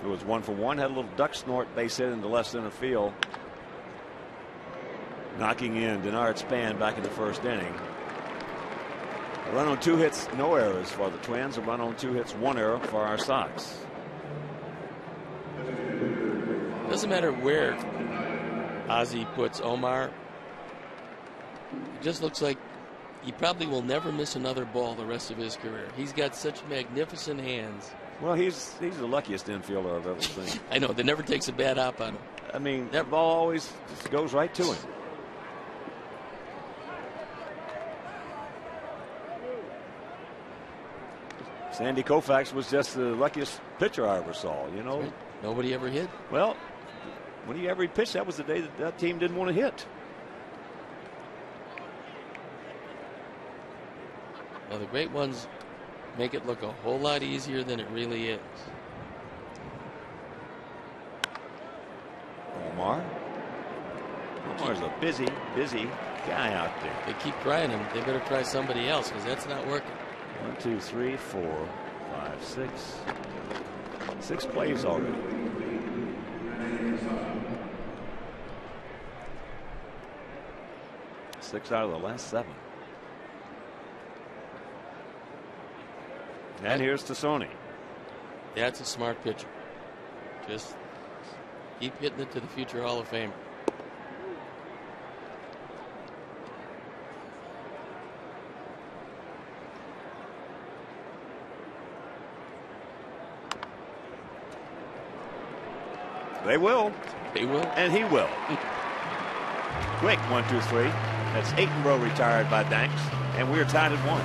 who was 1 for 1, had a little duck snort base hit into left center field, knocking in Denard Span back in the first inning. A run on 2 hits, no errors for the Twins. A run on 2 hits, 1 error for our Sox. Doesn't matter where Ozzie puts Omar. It just looks like he probably will never miss another ball the rest of his career. He's got such magnificent hands. Well, he's the luckiest infielder I've ever seen. I know, that never takes a bad hop on him. I mean, that ball always just goes right to him. Sandy Koufax was just the luckiest pitcher I ever saw, you know. Right. Nobody ever hit. Well, when he ever pitched, that was the day that team didn't want to hit. Well, the great ones make it look a whole lot easier than it really is. Omar's a busy guy out there. They keep trying him. They better try somebody else because that's not working. 1, 2, 3, 4, 5, 6. 6 plays already. Six out of the last 7. And here's Tassoni. That's a smart pitcher. Just keep hitting it to the future Hall of Famer. They will. They will. And he will. Quick, 1, 2, 3. That's 8 in a row retired by Danks. And we're tied at 1.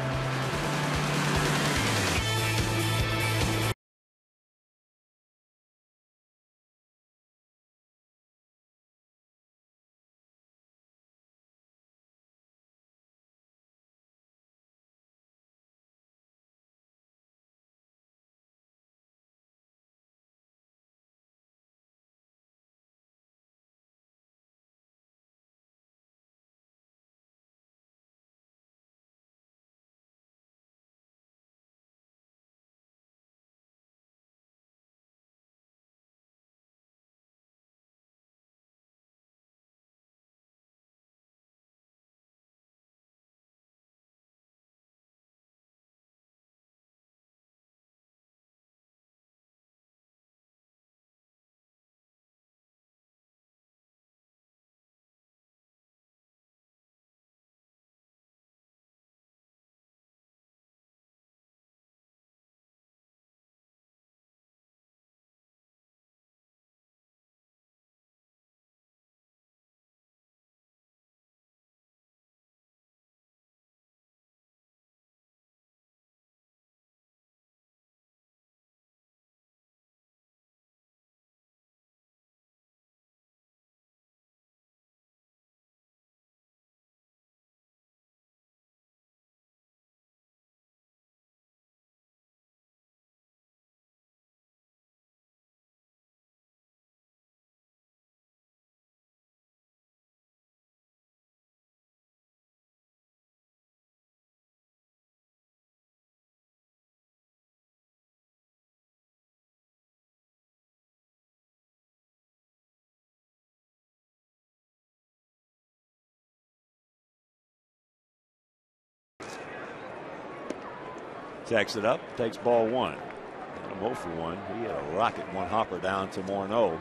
Tacks it up, takes ball 1. And a 0 for 1. He had a rocket 1 hopper down to Morneau.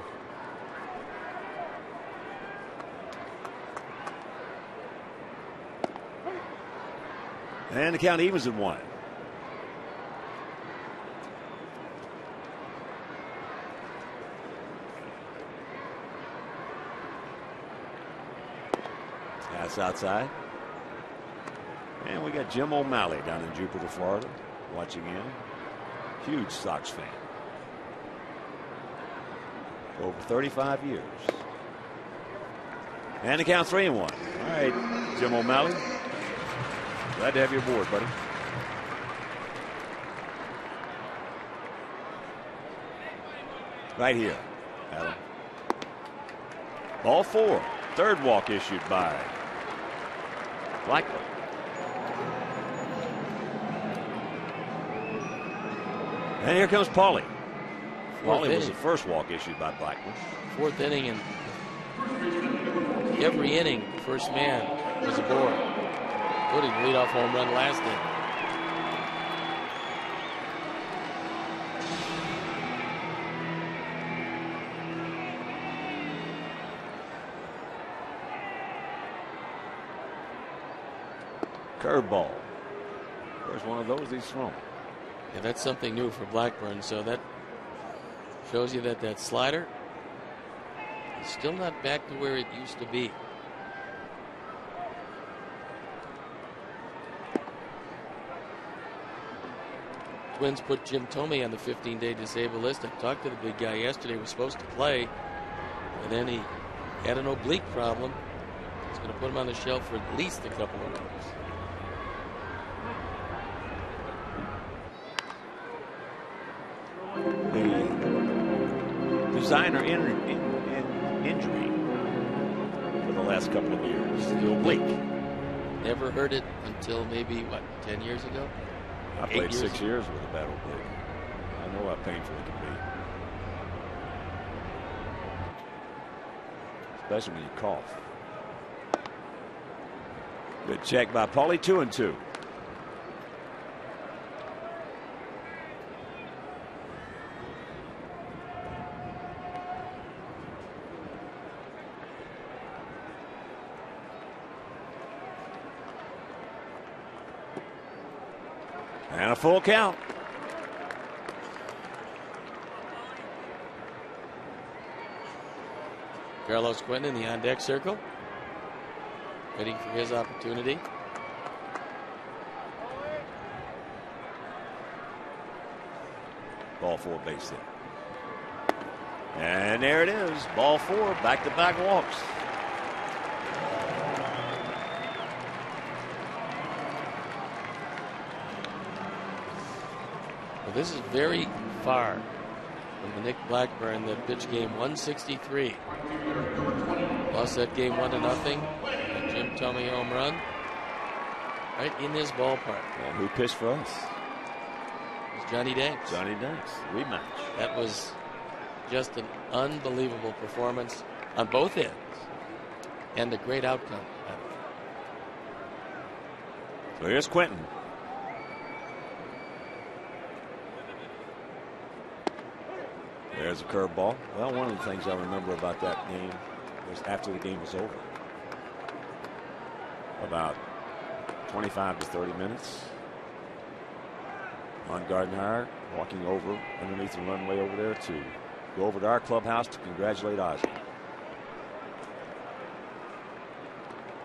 And the count evens at 1. That's outside. And we got Jim O'Malley down in Jupiter, Florida, watching in. Huge Sox fan. For over 35 years. And the count 3-1. All right, Jim O'Malley. Glad to have you aboard, buddy. Right here, Adam. Ball 4. Third walk issued by Blackburn. And here comes Paulie. Paulie was the first walk issued by Blackburn. 4th inning, and every inning, first man was aboard, including the leadoff home run last inning. Curveball. First one of those he's thrown. Yeah, that's something new for Blackburn. So that shows you that that slider is still not back to where it used to be. Twins put Jim Thome on the 15-day disabled list. I talked to the big guy yesterday. He was supposed to play, and then he had an oblique problem. It's going to put him on the shelf for at least a couple of weeks. The designer injury for the last couple of years, the oblique. Never heard it until maybe, 10 years ago? I played 6 years with a battle blade. I know how painful it can be. Especially when you cough. Good check by Paulie, 2-2. And a full count. Carlos Quentin in the on-deck circle, waiting for his opportunity. Ball 4, base hit. And there it is. Ball 4, back-to-back walks. Well, this is very far from the Nick Blackburn that pitched game 163. Lost that game 1-0. A Jim Thome home run. Right in his ballpark. And who pitched for us? It was Johnny Danks. Johnny Danks. Rematch. That was just an unbelievable performance on both ends. And a great outcome. So here's Quentin. There's a curveball. Well, one of the things I remember about that game was after the game was over. About 25 to 30 minutes. Ron Gardenhire walking over underneath the runway over there to go over to our clubhouse to congratulate Ozzie.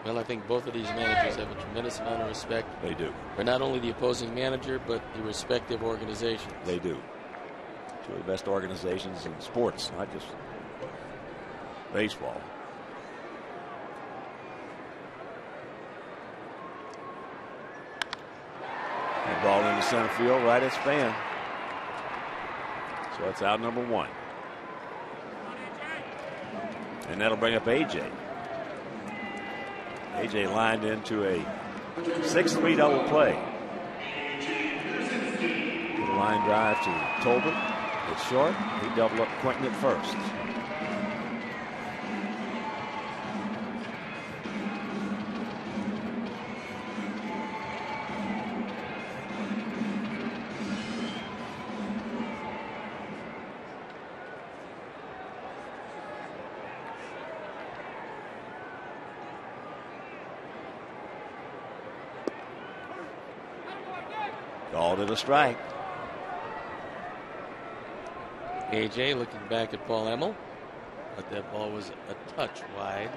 Well, I think both of these managers have a tremendous amount of respect. They do. For not only the opposing manager, but the respective organizations. They do. Two of the best organizations in sports, not just baseball. And ball into center field, right at Span. So it's out number 1. And that'll bring up AJ. AJ lined into a 6-3 double play. The line drive to Tolbert. It's short. He doubled up Quentin at first. Called it a strike. AJ looking back at Paul Emmel, but that ball was a touch wide.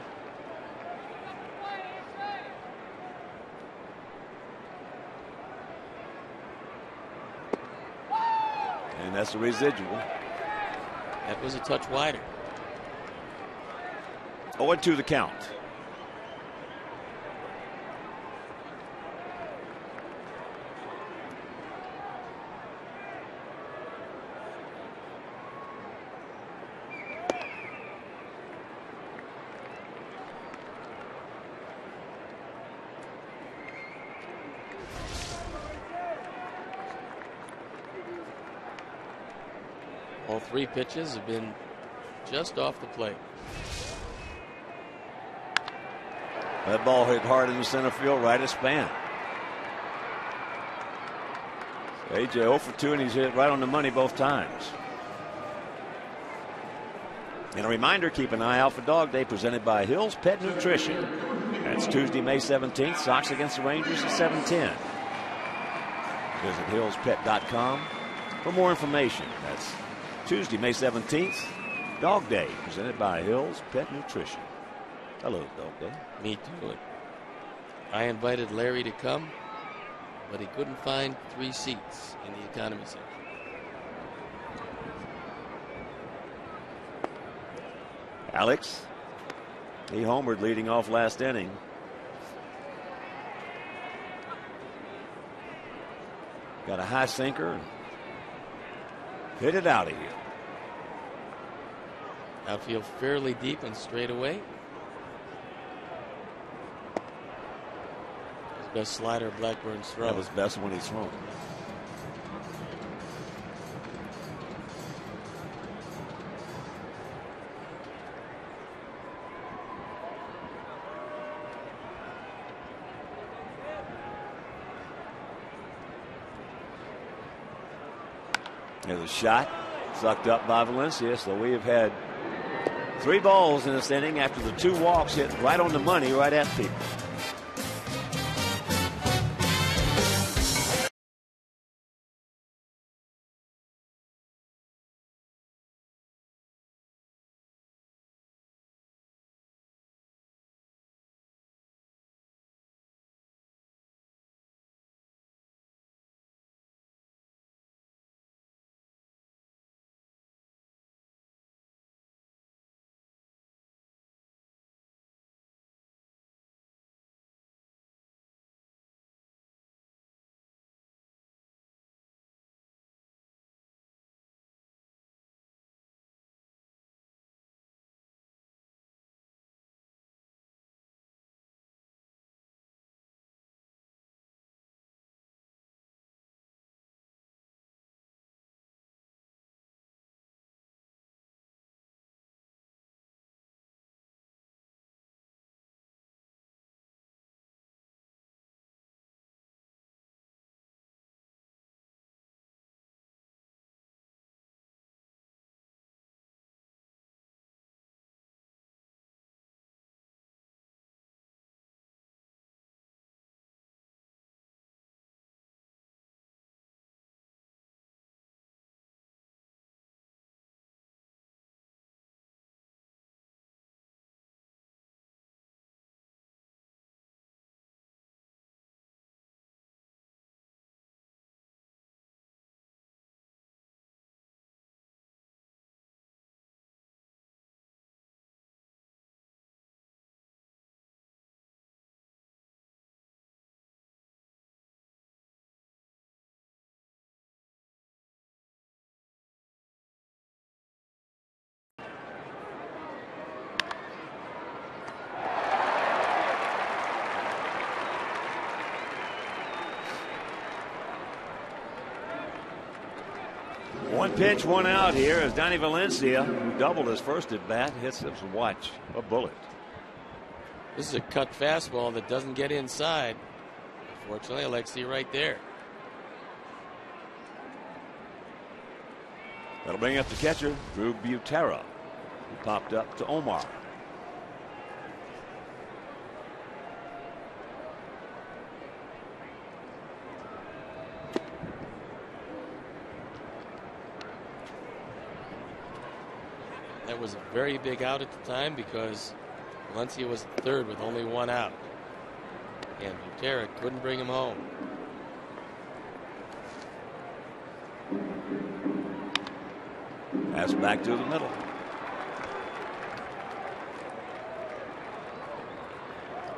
And that's the residual. That was a touch wider. 0-2 the count. All 3 pitches have been just off the plate. That ball hit hard in the center field, right at Span. So AJ 0 for 2, and he's hit right on the money both times. And a reminder, keep an eye out for Dog Day, presented by Hills Pet Nutrition. That's Tuesday, May 17th. Sox against the Rangers at 7:10. Visit hillspet.com for more information. That's Tuesday, May 17th, Dog Day, presented by Hills Pet Nutrition. Hello, Dog Day. Me too. I invited Larry to come, but he couldn't find 3 seats in the economy section. Alex, he homered leading off last inning. Got a high sinker. Hit it out of here. Outfield fairly deep and straight away. Best slider Blackburn's thrown. That was best when he's thrown. There's a shot sucked up by Valencia. So we have had 3 balls in this inning after the 2 walks hit right on the money, right at people. One pitch, one out here as Donnie Valencia, who doubled his first at bat, hits his watch. A bullet. This is a cut fastball that doesn't get inside. Unfortunately, Alexi right there. That'll bring up the catcher, Drew Butera, who popped up to Omar. That was a very big out at the time because Valencia was third with only 1 out. And Butera couldn't bring him home. That's back to the middle.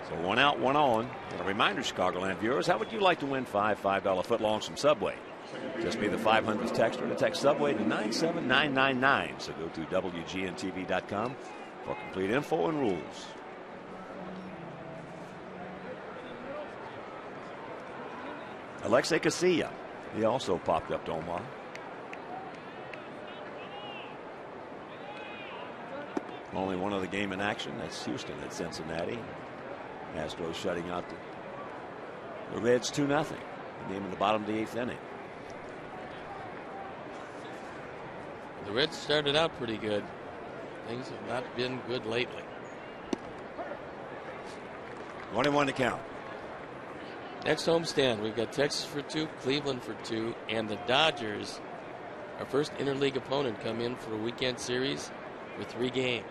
So 1 out, 1 on. And a reminder, Chicagoland viewers, how would you like to win $5 footlongs from Subway? Just be the 500th texter to text Subway to 97999. So go to WGNTV.com for complete info and rules. Alexei Casilla, he also popped up to Omar. Only one other game in action. That's Houston at Cincinnati. Astros shutting out the Reds 2-0. The game in the bottom of the 8th inning. The Reds started out pretty good. Things have not been good lately. 1-1 to count. Next homestand, we've got Texas for 2, Cleveland for 2, and the Dodgers, our first interleague opponent, come in for a weekend series with 3 games.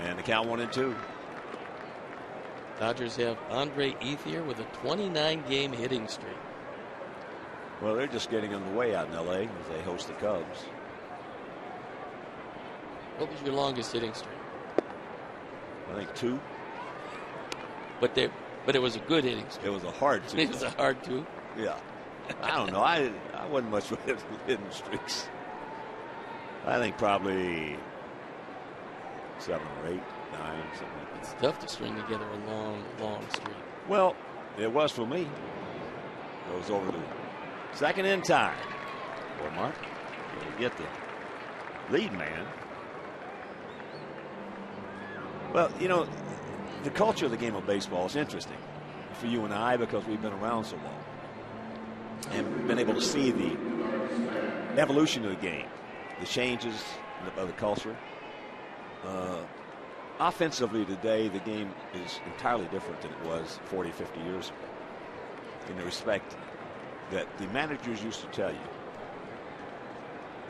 And the count 1-2. Dodgers have Andre Ethier with a 29-game hitting streak. Well, they're just getting underway out in L.A. as they host the Cubs. What was your longest hitting streak? I think 2. But it was a good hitting streak. It was a hard 2. It was a hard 2. Yeah. I don't know. I wasn't much with hitting streaks. I think probably 7 or 8. 9, something like that. It's tough to string together a long, long streak. Well, it was for me. Goes over to second in time. Boy, Mark, you get the lead man. Well, you know, the culture of the game of baseball is interesting for you and I because we've been around so long and been able to see the evolution of the game, the changes of the culture. Offensively today, the game is entirely different than it was 40, 50 years ago in the respect that the managers used to tell you,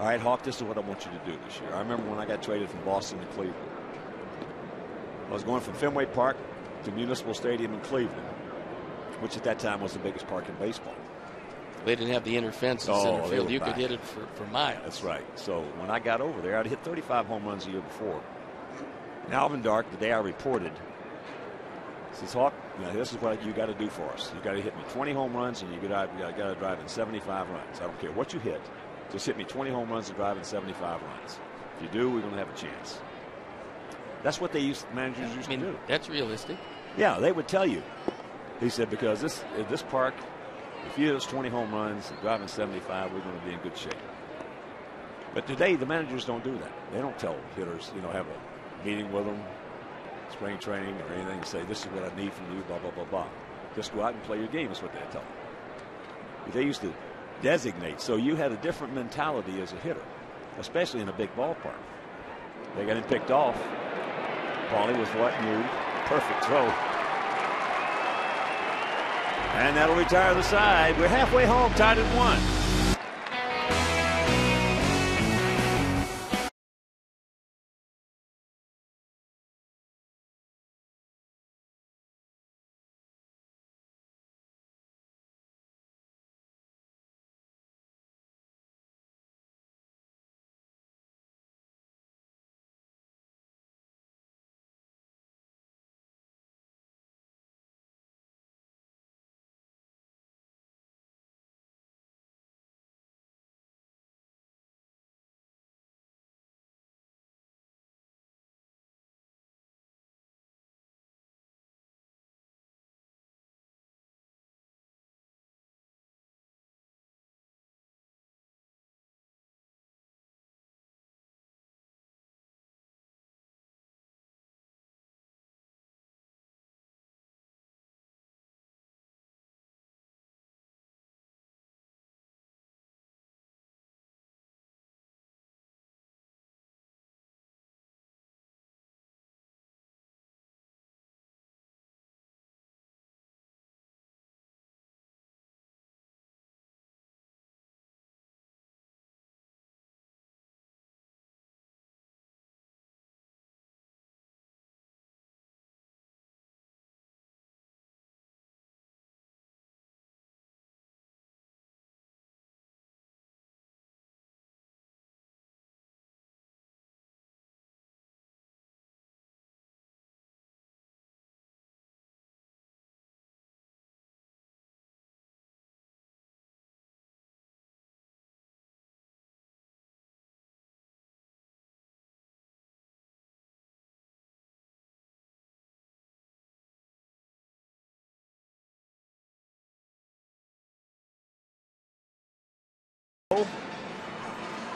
all right, Hawk, this is what I want you to do this year. I remember when I got traded from Boston to Cleveland. I was going from Fenway Park to Municipal Stadium in Cleveland, which at that time was the biggest park in baseball. They didn't have the inner fence in center field. You could hit it for miles. That's right. So when I got over there, I'd hit 35 home runs the year before. And Alvin Dark, the day I reported, says, Hawk, you know, this is what you got to do for us. You got to hit me 20 home runs and you got to drive in 75 runs. I don't care what you hit. Just hit me 20 home runs and drive in 75 runs. If you do, we're going to have a chance. That's what managers used to do. That's realistic. Yeah, they would tell you. He said, because this park, if you hit us 20 home runs and drive in 75, we're going to be in good shape. But today, the managers don't do that. They don't tell hitters, you know, have a meeting with them, spring training or anything, and say, this is what I need from you, blah, blah, blah, blah. Just go out and play your game is what they tell them. But they used to designate. So you had a different mentality as a hitter, especially in a big ballpark. They got him picked off. Paulie was what? New. Perfect throw. And that'll retire the side. We're halfway home, tied at 1.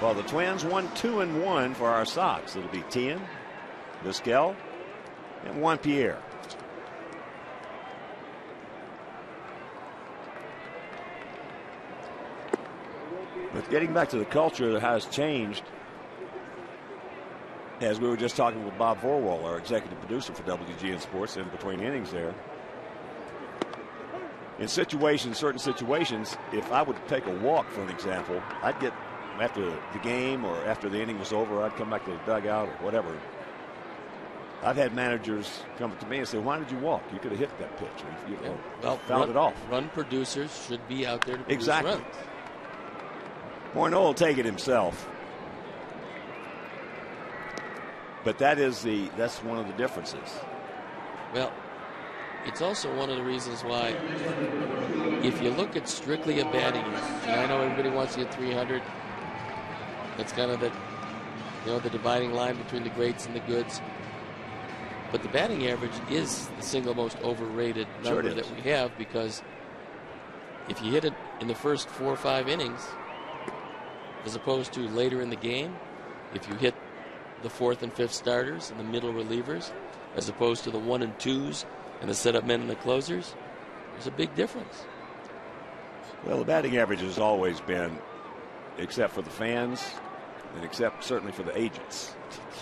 Well, the Twins won 2-1 for our Sox. It'll be Tien, Vizquel, and Juan Pierre. But getting back to the culture that has changed, as we were just talking with Bob Vorwall, our executive producer for WGN Sports, in between innings there. In certain situations, if I would take a walk, for an example, I'd get, after the game or after the inning was over, I'd come back to the dugout or whatever. I've had managers come up to me and say, why did you walk? You could have hit that pitch. You fouled it off. Run producers should be out there to produce exactly. runs. Morneau will take it himself. But that's one of the differences. Well, it's also one of the reasons why, if you look at strictly a batting unit, and I know everybody wants to get 300. That's kind of the dividing line between the greats and the goods. But the batting average is the single most overrated number Sure that we have, because if you hit it in the first 4 or 5 innings, as opposed to later in the game, if you hit the 4th and 5th starters and the middle relievers, as opposed to the 1 and 2s and the setup men and the closers, there's a big difference. Well, the batting average has always been, except for the fans, and except certainly for the agents.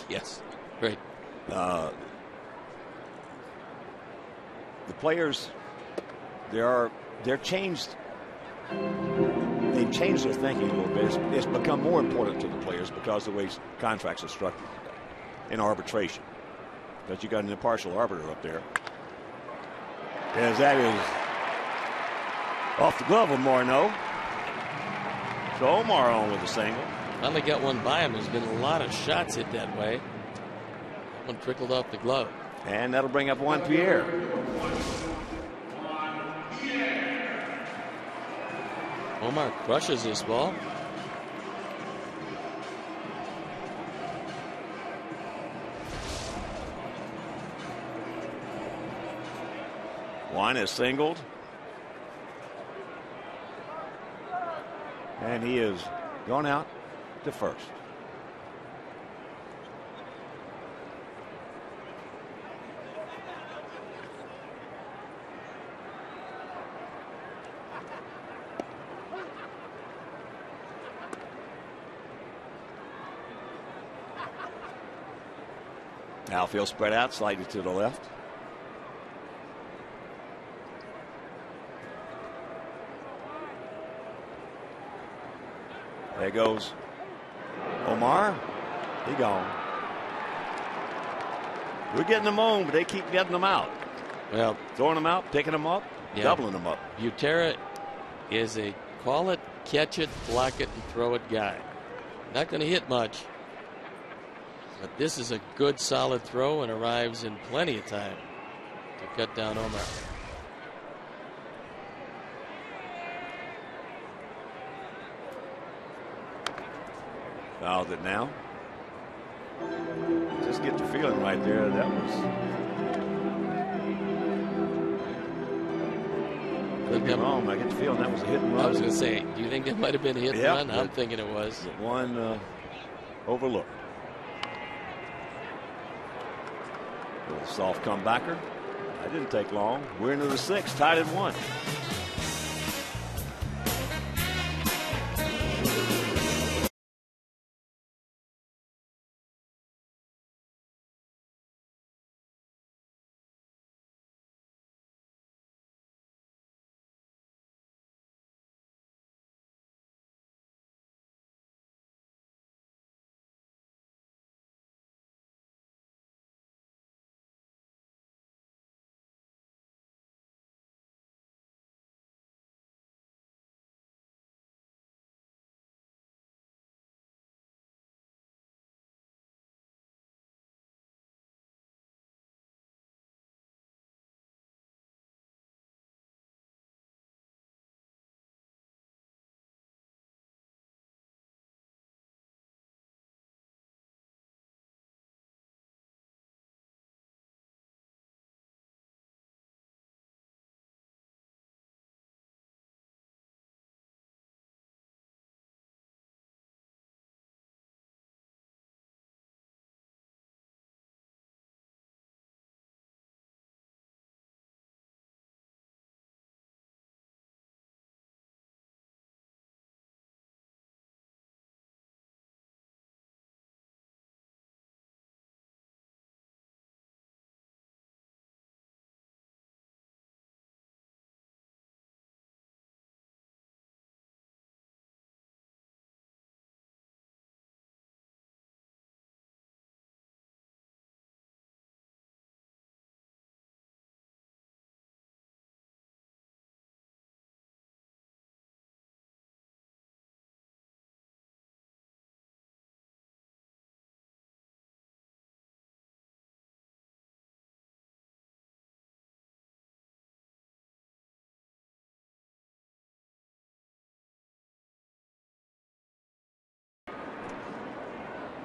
Yes, right. The players, they're changed. They've changed their thinking a little bit. It's become more important to the players because of the way contracts are structured in arbitration. Because you got an impartial arbiter up there. As that is off the glove of Morneau. So Omar on with a single. Finally got one by him. There's been a lot of shots hit that way. That one trickled off the glove. And that'll bring up Juan Pierre. Omar crushes this ball. Juan is singled. And he is gone out to first. Outfield spread out slightly to the left. There goes Omar. He gone. We're getting them on, but they keep getting them out. Well, throwing them out, picking them up, yeah, doubling them up. Butera is a call it, catch it, block it, and throw it guy. Not going to hit much. But this is a good solid throw and arrives in plenty of time to cut down Omar. Fouls it now. Just get the feeling right there. That was. Could be wrong. I get the feeling that was a hit and run. I was going to say, do you think it might have been a hit and run? I'm thinking it was. One overlooked. A soft comebacker. That didn't take long. We're into the 6th, tied at 1.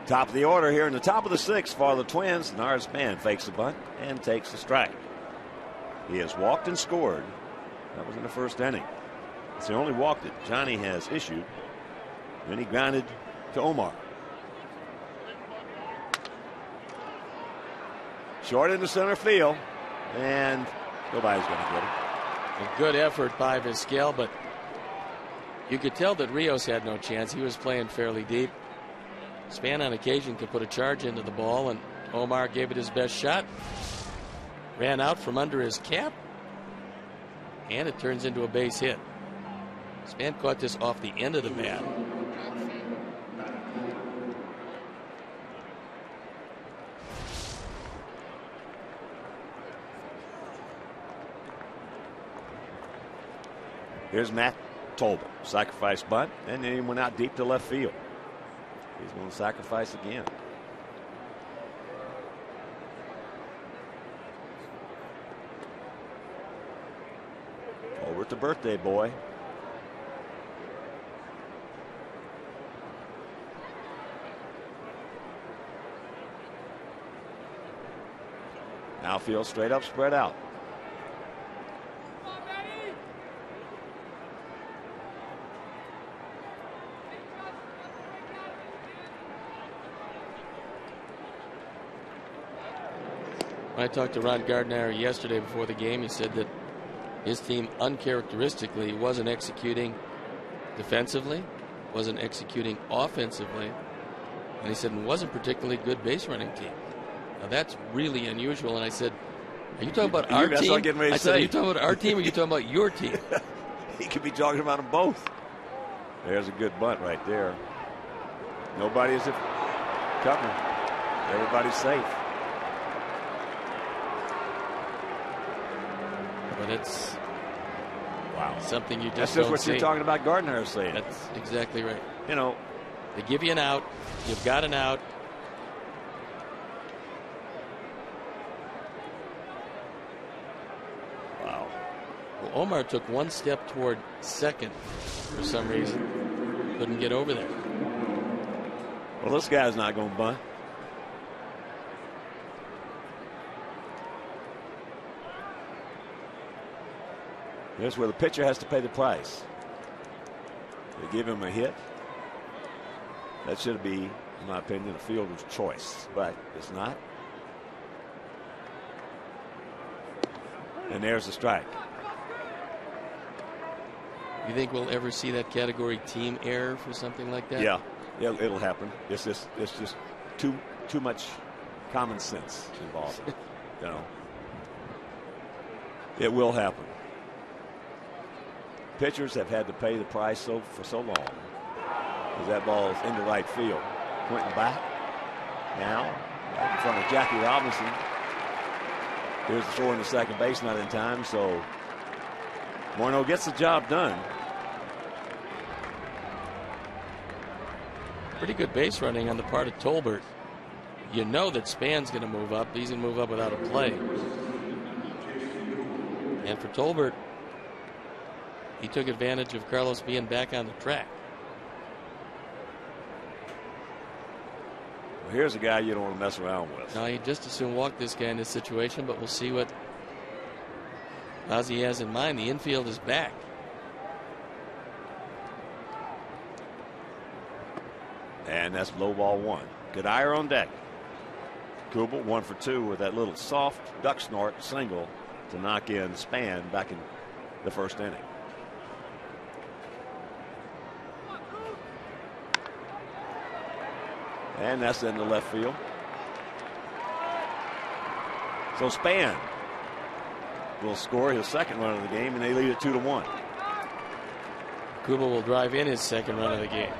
Top of the order here in the top of the 6th for the Twins. Nard Span fakes the bunt and takes the strike. He has walked and scored. That was in the first inning. It's the only walk that Johnny has issued. Then he grounded to Omar. Short into center field, and nobody's going to get it. A good effort by Vizquel, but you could tell that Rios had no chance. He was playing fairly deep. Span on occasion could put a charge into the ball, and Omar gave it his best shot. Ran out from under his cap, and it turns into a base hit. Span caught this off the end of the bat. Here's Matt Tolbert. Sacrifice bunt, and then he went out deep to left field. He's going to sacrifice again. Over to birthday boy. Outfield straight up, spread out. When I talked to Ron Gardner yesterday before the game, he said that his team uncharacteristically wasn't executing defensively, wasn't executing offensively, and he said it wasn't particularly good base running team. Now that's really unusual. And I said, are you talking about our team? I said, are you talking about our team or are you talking about your team? He could be talking about them both. There's a good bunt right there. Nobody is covering. Everybody's safe. But it's something you just That's just don't what see. you're talking about Gardner is saying. That's exactly right. You know, they give you an out. You've got an out. Wow. Well, Omar took one step toward second for some reason. Couldn't get over there. Well, this guy's not going to bunt. Here's where the pitcher has to pay the price. They give him a hit. That should be, in my opinion, a fielder's choice, but it's not. And there's the strike. You think we'll ever see that category team error for something like that? Yeah, it'll happen. It's just too much common sense involved. You know, it will happen. Pitchers have had to pay the price for so long. As that ball is into right field. Quentin back. Now, right in front of Jackie Robinson. Here's the throw into second base, not in time, so Morneau gets the job done. Pretty good base running on the part of Tolbert. You know that Span's going to move up. He's going to move up without a play. And for Tolbert, he took advantage of Carlos being back on the track. Well, here's a guy you don't want to mess around with. Now, he'd just as soon walk this guy in this situation, but we'll see what Ozzie has in mind. The infield is back. And that's low ball one. Good eye on deck. Kubel 1 for 2 with that little soft duck snort single to knock in Span back in the first inning. And that's in the left field. So Span will score his second run of the game, and they lead it 2-1. Kubel will drive in his second run of the game.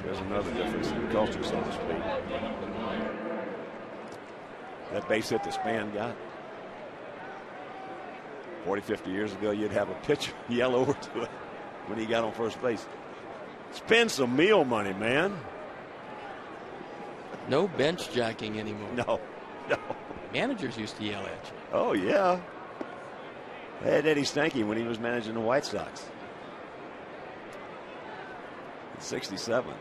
There's another difference in culture, so to speak. That base hit that Span got 40, 50 years ago, you'd have a pitcher yell over to it when he got on first base. Spend some meal money, man. No bench jacking anymore. No. Managers used to yell at you. Oh, yeah. They had Eddie Stanky when he was managing the White Sox. 67.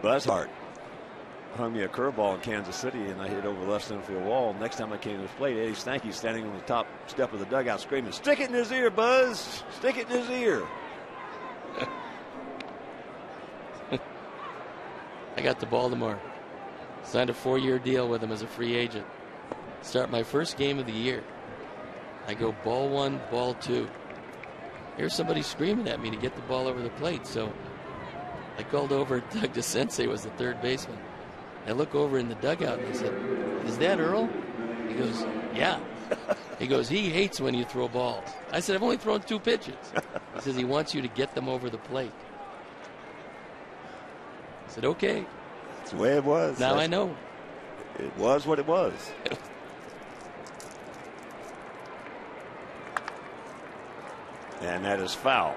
Buzzhart hung me a curveball in Kansas City, and I hit over the left center field wall. Next time I came to the plate, Eddie Stanky standing on the top step of the dugout screaming, "Stick it in his ear, Buzz! Stick it in his ear!" I got to Baltimore. Signed a 4-year deal with him as a free agent. Start my first game of the year. I go ball 1, ball 2. Here's somebody screaming at me to get the ball over the plate. So I called over. Doug DeSensei was the third baseman. I look over in the dugout and I said, "Is that Earl?" He goes, "Yeah." He goes, "He hates when you throw balls." I said, "I've only thrown 2 pitches." He says he wants you to get them over the plate. I said, "Okay." That's the way it was. Now I know. It was what it was. And that is foul.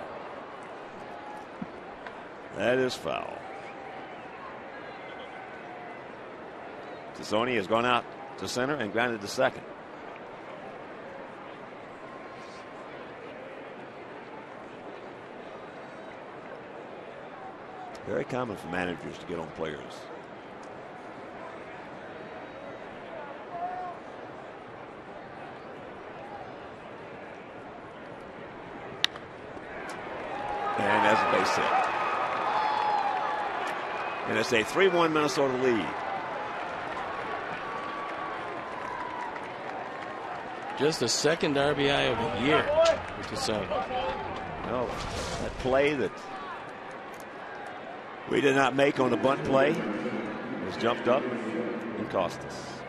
That is foul. Tassoni has gone out to center and grounded to second. Very common for managers to get on players. And that's a base hit. And it's a 3-1 Minnesota lead. Just the second RBI of the year, which is No, that play that we did not make on the bunt play was jumped up and cost us.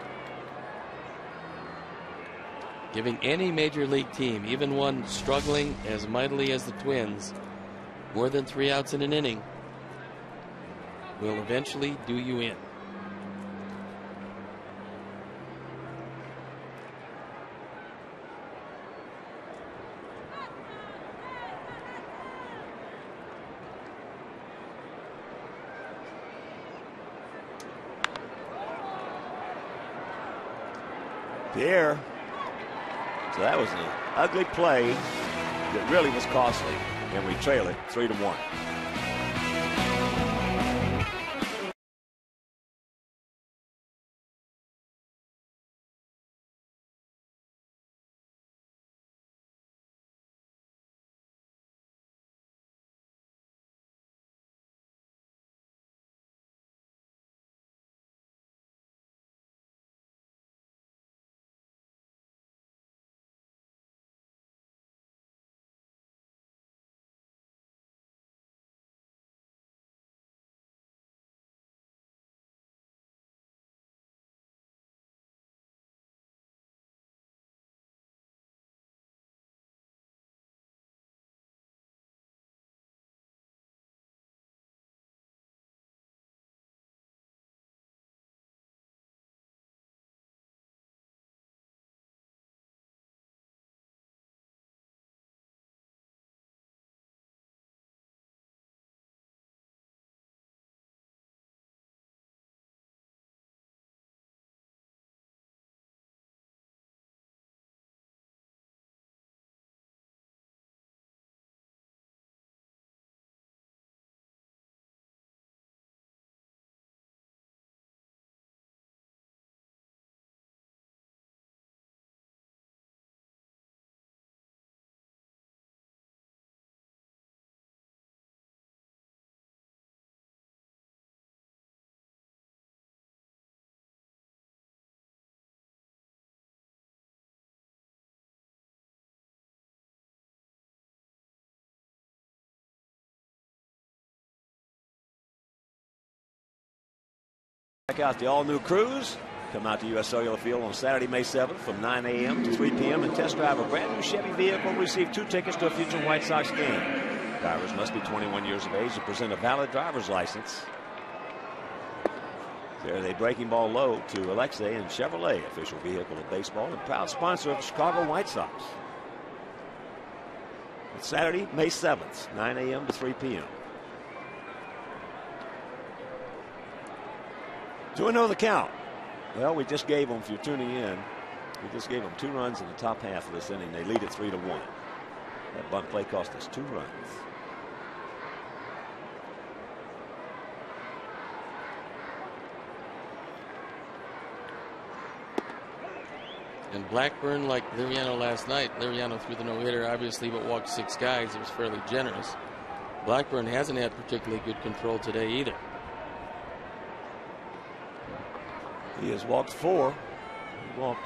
giving any major league team, even one struggling as mightily as the Twins, more than 3 outs in an inning will eventually do you in. Pierre. So that was an ugly play that really was costly, and we trail it 3-1. Check out the all-new Cruise. Come out to U.S. Cellular Field on Saturday, May 7th from 9 a.m. to 3 p.m. and test drive a brand new Chevy vehicle. Receive 2 tickets to a future White Sox game. Drivers must be 21 years of age and present a valid driver's license. There's a breaking ball low to Alexei and Chevrolet, official vehicle of baseball and proud sponsor of the Chicago White Sox. It's Saturday, May 7th, 9 a.m. to 3 p.m. 2-0 the count. Well, we just gave them, if you're tuning in, we just gave them 2 runs in the top half of this inning. They lead it 3-1. That bunt play cost us 2 runs. And Blackburn, like Liriano last night, Liriano threw the no-hitter, obviously, but walked 6 guys. It was fairly generous. Blackburn hasn't had particularly good control today either. He has walked 4. He walked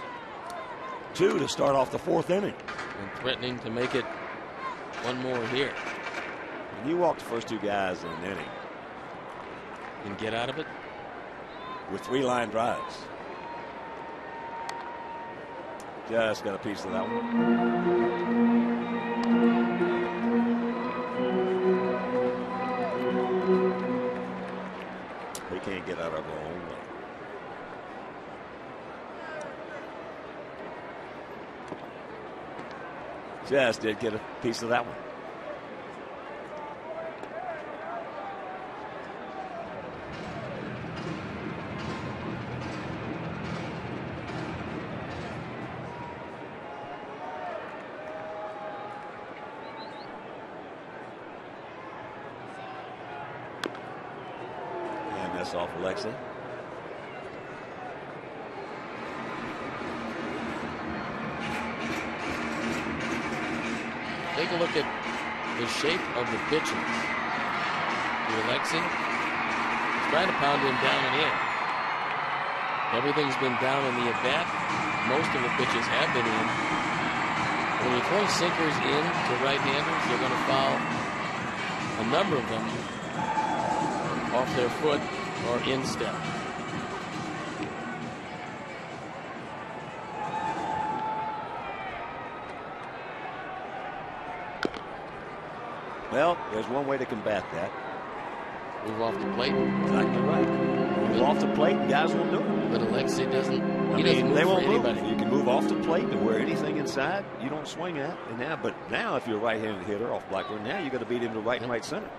2 to start off the 4th inning. And threatening to make it one more here. And he walked the first 2 guys in an inning. Can get out of it? With 3 line drives. Just got a piece of that one. They can't get out of their own way. Just did get a piece of that one. Off Alexei. Take a look at the shape of the pitches. Alexei trying to pound him down and in. Everything's been down in the at-bat. Most of the pitches have been in. When you throw sinkers in to right-handers, you're going to foul a number of them off their foot or in step. Well, there's one way to combat that. Move off the plate. Exactly right. Move off the plate, and guys won't do it. But Alexei doesn't. He doesn't move they won't for anybody. move. You can move off the plate to where anything inside you don't swing at. And now, but now if you're a right-handed hitter off Blackburn, now you got to beat him to right and right center.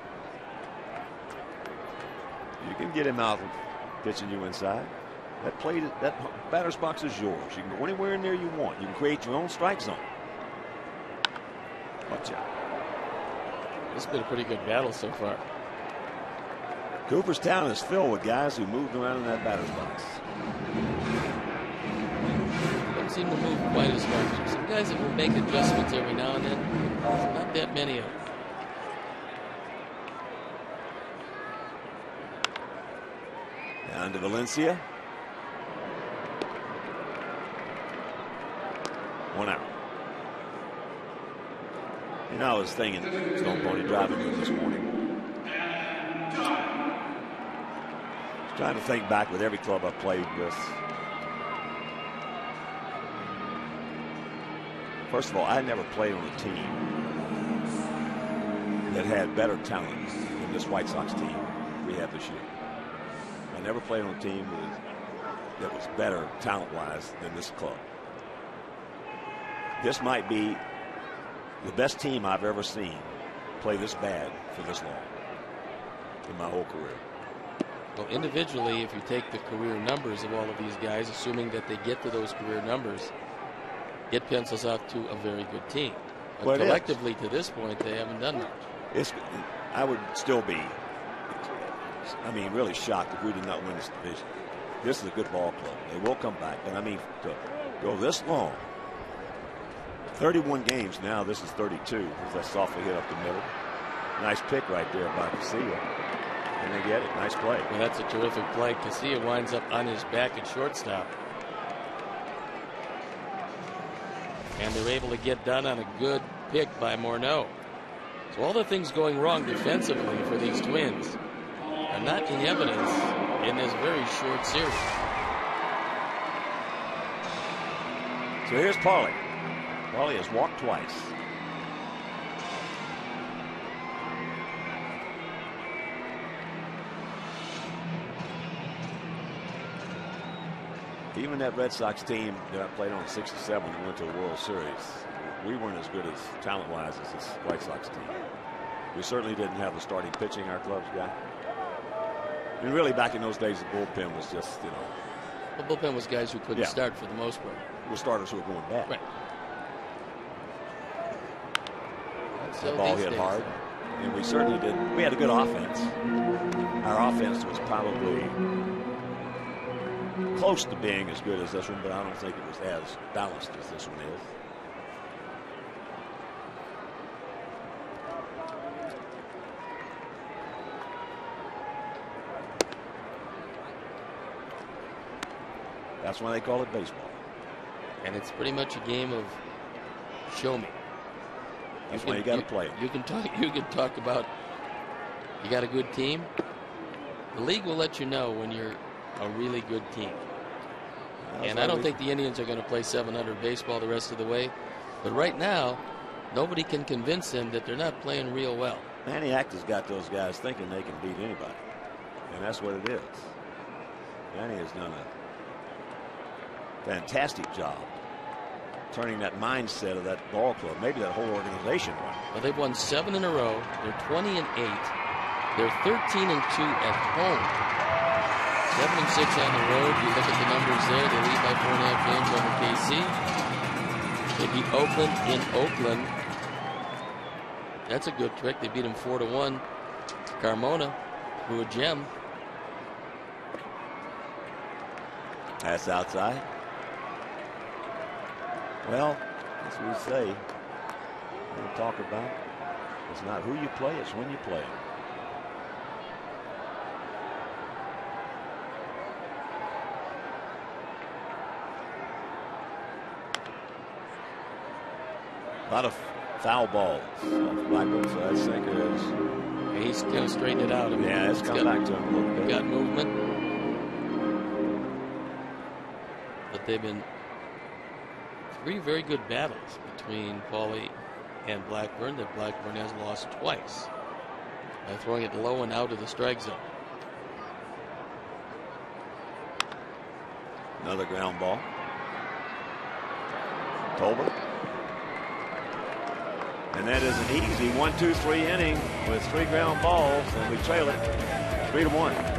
You can get him out of pitching you inside. That plate, that batter's box is yours. You can go anywhere in there you want. You can create your own strike zone. Watch out. This has been a pretty good battle so far. Cooperstown is filled with guys who moved around in that batter's box. Don't seem to move quite as much. Some guys that will make adjustments every now and then. Not that many of them. Down to Valencia. 1 out. You know, I was thinking Stone Pony driving in this morning. Trying to think back with every club I've played with. First of all, I never played on a team that had better talent than this White Sox team we have this year. I never played on a team that was better talent-wise than this club. This might be the best team I've ever seen play this bad for this long in my whole career. Well, individually, if you take the career numbers of all of these guys, assuming that they get to those career numbers, it pencils out to a very good team. But well, collectively, to this point, they haven't done much. I would still be, really shocked if we did not win this division. This is a good ball club. They will come back. But, to go this long, 31 games now, this is 32. That softly hit up the middle. Nice pick right there by Casilla. And they get it. Nice play. Well, that's a terrific play. Casilla winds up on his back at shortstop. And they're able to get done on a good pick by Morneau. So all the things going wrong defensively for these Twins are not in evidence in this very short series. So here's Paulie. Paulie has walked twice. Even that Red Sox team that I played on in '67 and went to the World Series, we weren't as good as talent-wise as this White Sox team. We certainly didn't have the starting pitching our clubs got. And really, back in those days, the bullpen was just, The bullpen was guys who couldn't start for the most part. It was starters who were going bad. Right. The ball hit hard. And we certainly did. We had a good offense. Our offense was probably close to being as good as this one, but I don't think it was as balanced as this one is. That's why they call it baseball. And it's pretty much a game of show me. That's why you got to play it. You can talk about you got a good team. The league will let you know when you're a really good team. And I don't think the Indians are going to play 700 baseball the rest of the way. But right now, nobody can convince them that they're not playing real well. Maniac has got those guys thinking they can beat anybody. And that's what it is. Manny has done a fantastic job turning that mindset of that ball club, maybe that whole organization. Well, they've won 7 in a row. They're 20-8. They're 13-2 at home. 7-6 on the road. You look at the numbers there. They lead by 4.5 games over KC. They beat Oakland in Oakland. That's a good trick. They beat them 4-1. Carmona threw a gem. That's outside. Well, as we say, we talk about, it's not who you play, it's when you play. A lot of foul balls off Blackburn, so that sinker is. He's going to straighten it out. Yeah, it's come back to him a little bit. Got movement. But they've been 3 very good battles between Paulie and Blackburn that Blackburn has lost twice by throwing it low and out of the strike zone. Another ground ball. Tolbert. And that is an easy 1-2-3 inning with 3 ground balls, and we trail it 3-1.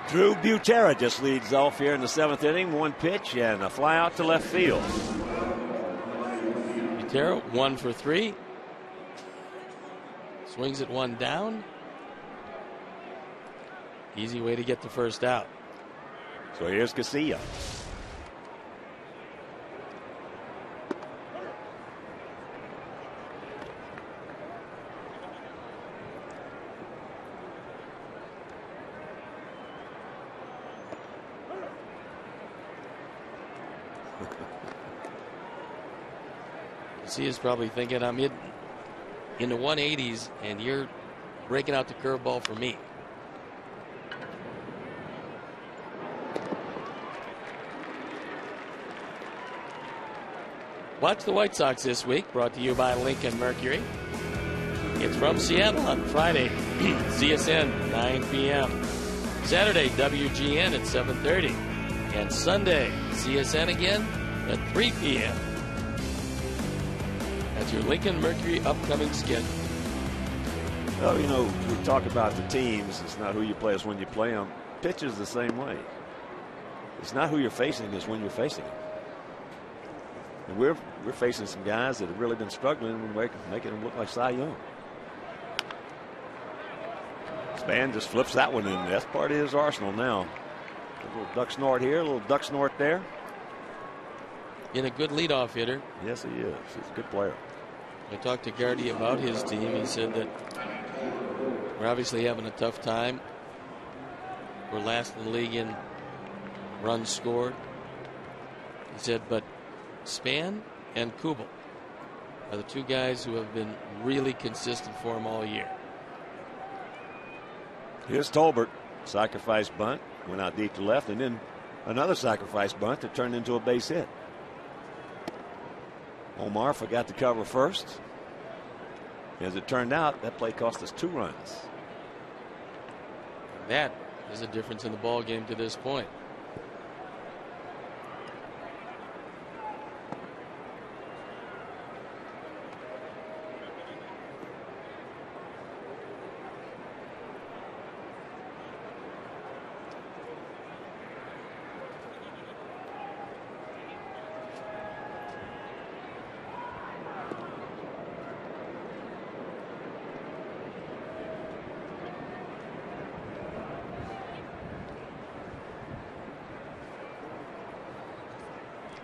Drew Butera just leads off here in the 7th inning. 1 pitch and a fly out to left field. Butera 1 for 3. Swings it 1 down. Easy way to get the first out. So here's Casilla. He is probably thinking, I'm in the 180s and you're breaking out the curveball for me. Watch the White Sox this week, brought to you by Lincoln Mercury. It's from Seattle on Friday, CSN, 9 p.m. Saturday, WGN at 7:30. And Sunday, CSN again at 3 p.m. That's your Lincoln Mercury upcoming schedule. Well, we talk about the teams. It's not who you play, it's when you play them. Pitchers the same way. It's not who you're facing, it's when you're facing them. And we're facing some guys that have really been struggling and making them look like Cy Young. Span just flips that one in. That's part of his arsenal now. A little duck snort here, a little duck snort there. In a good leadoff hitter. Yes, he is. He's a good player. I talked to Gardy about his team. He said that we're obviously having a tough time. We're last in the league in runs scored. He said, but Span and Kubel are the two guys who have been really consistent for him all year. Here's Tolbert. Sacrifice bunt. Went out deep to left, and then another sacrifice bunt that turned into a base hit. Omar forgot to cover first. As it turned out, that play cost us 2 runs. That is a difference in the ball game to this point.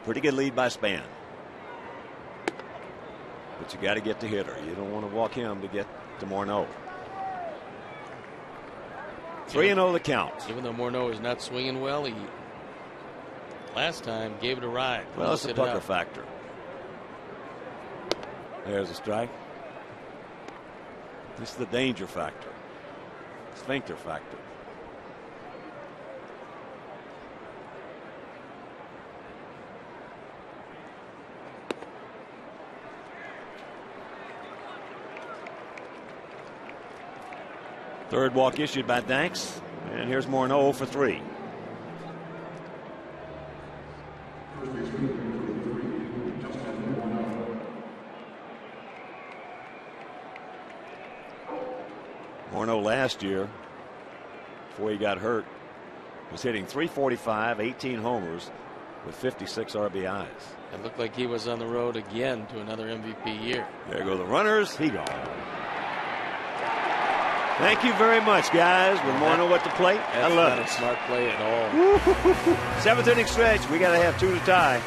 Pretty good lead by Span. But you got to get the hitter. You don't want to walk him to get to Morneau. 3-0 the count. Even though Morneau is not swinging well, he last time gave it a ride. Well, it's a pucker factor. There's a strike. This is the danger factor. Sphincter factor. Third walk issued by Danks. And here's Morneau for 3. Morneau last year, before he got hurt, was hitting .345, 18 homers with 56 RBIs. It looked like he was on the road again to another MVP year. There go the runners. He gone. Thank you very much, guys. With Morneau at the plate, I love it. That's not a smart play at all. 7th inning stretch. We got to have 2 to tie.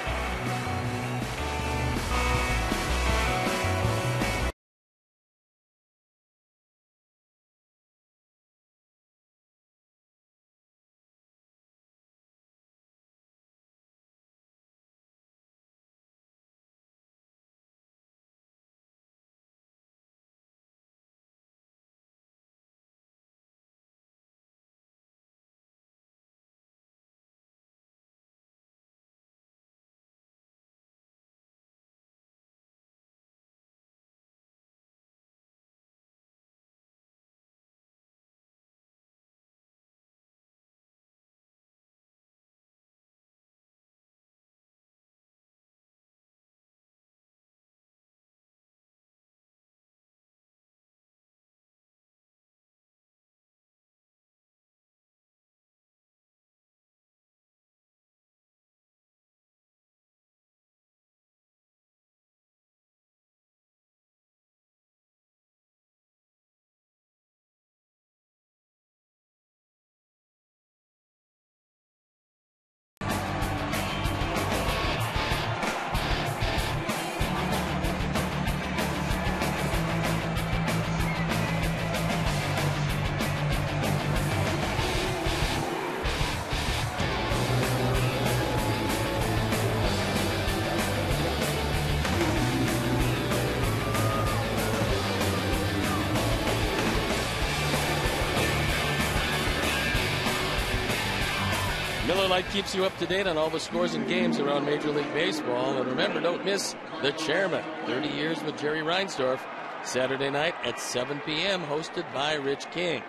Miller Lite keeps you up to date on all the scores and games around Major League Baseball. And remember, don't miss The Chairman, 30 Years with Jerry Reinsdorf, Saturday night at 7 p.m., hosted by Rich King.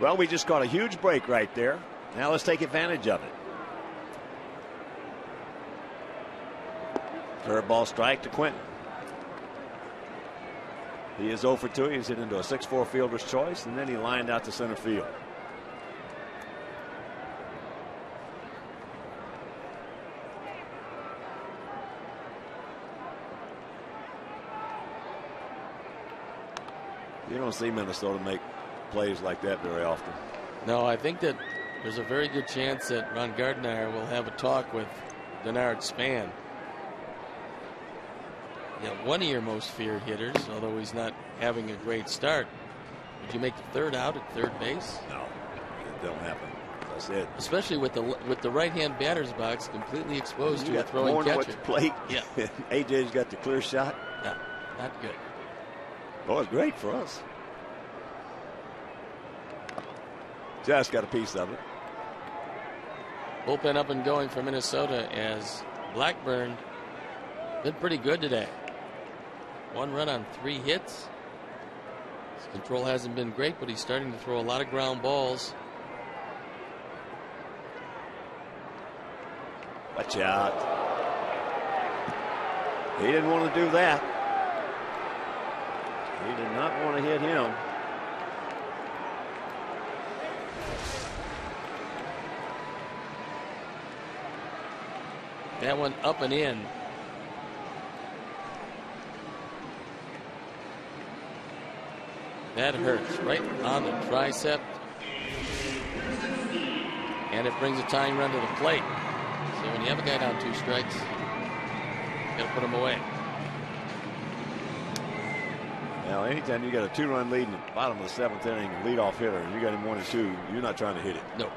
Well, we just got a huge break right there. Now let's take advantage of it. Curveball strike to Quinton. He is 0 for 2. He's hit into a 6-4 fielder's choice, and then he lined out to center field. You don't see Minnesota make plays like that very often. No, I think that there's a very good chance that Ron Gardner will have a talk with Denard Span. Yeah, one of your most feared hitters, although he's not having a great start. Would you make the third out at third base? No, it don't happen. That's it. Especially with the right-hand batter's box completely exposed to a throwing catcher. Plate. Yeah. AJ's got the clear shot. No, not good. Oh, it's great for us. Just got a piece of it. Bullpen up and going for Minnesota as Blackburn been pretty good today. 1 run on 3 hits. His control hasn't been great, but he's starting to throw a lot of ground balls. Watch out. He didn't want to do that. He did not want to hit him. That one up and in. That hurts right on the tricep. And it brings a tying run to the plate. So when you have a guy down 2 strikes, you got to put him away. Now, anytime you got a 2-run lead in the bottom of the 7th inning and lead off hitter, and you got him 1-2, you're not trying to hit it. No.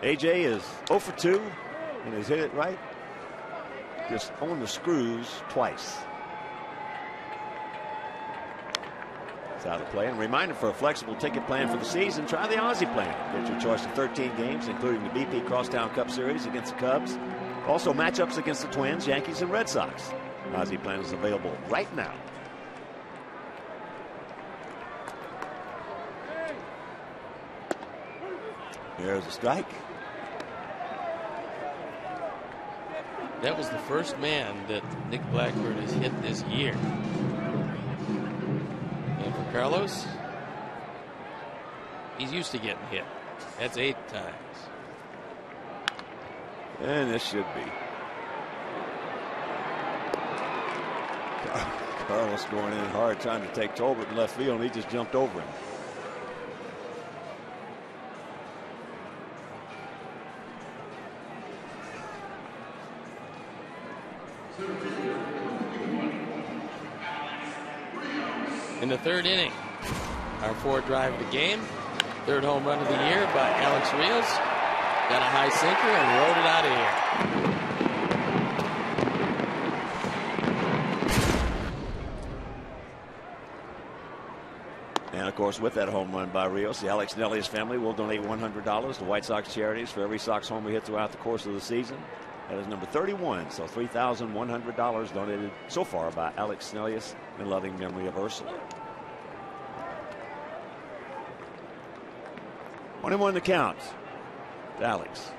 AJ is 0 for 2 and has hit it right just on the screws twice. It's out of play. And a reminder, for a flexible ticket plan for the season, try the Aussie plan. Get your choice of 13 games, including the BP Crosstown Cup Series against the Cubs. Also matchups against the Twins, Yankees, and Red Sox. Aussie plan is available right now. Here's a strike. That was the first man that Nick Blackburn has hit this year. And for Carlos, he's used to getting hit. That's 8 times. And this should be. Carlos going in hard, trying to take Tolbert in left field, and he just jumped over him. In the 3rd inning, our 4th drive of the game, 3rd home run of the year by Alex Rios. Got a high sinker and rode it out of here. And of course, with that home run by Rios, the Alex Nellius family will donate $100 to White Sox charities for every Sox home we hit throughout the course of the season. That is number 31, so $3,100 donated so far by Alex Nellius in loving memory of Ursula. 21 to count. Alex.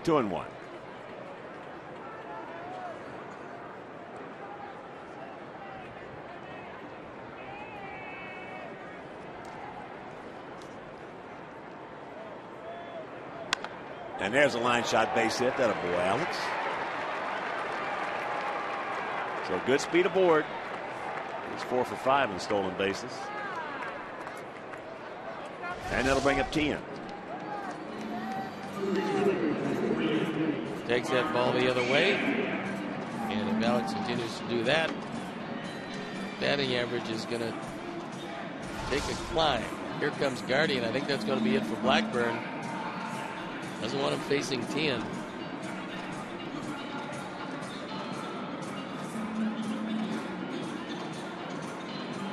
Two and 1. And there's a line shot base hit. That a boy, Alex. So good speed aboard. He's 4 for 5 in stolen bases. And that'll bring up 10. Takes that ball the other way. And if Alex continues to do that, batting average is going to take a climb. Here comes Guardian. I think that's going to be it for Blackburn. Doesn't want him facing Tien.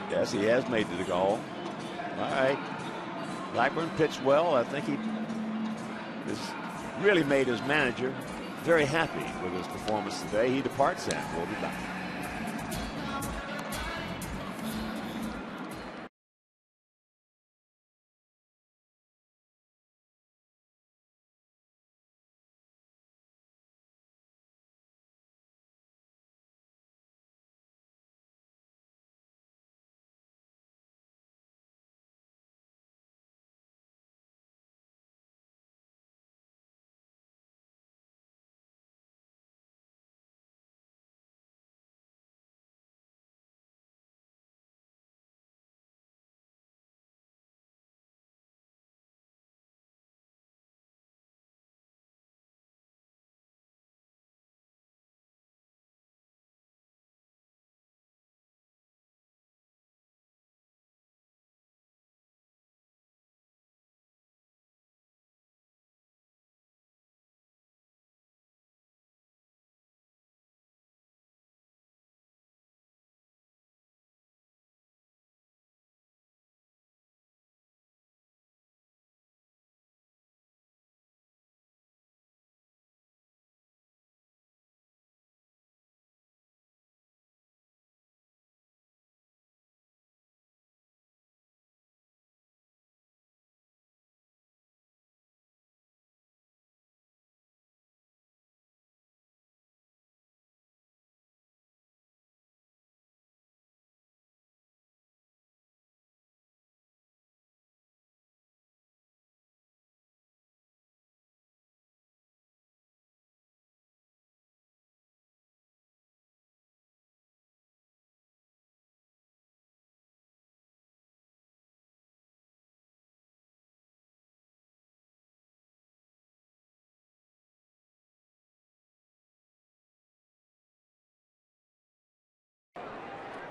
Yes, he has made the goal. All right. Blackburn pitched well. I think he has really made his manager very happy with his performance today. He departs then. We'll be back.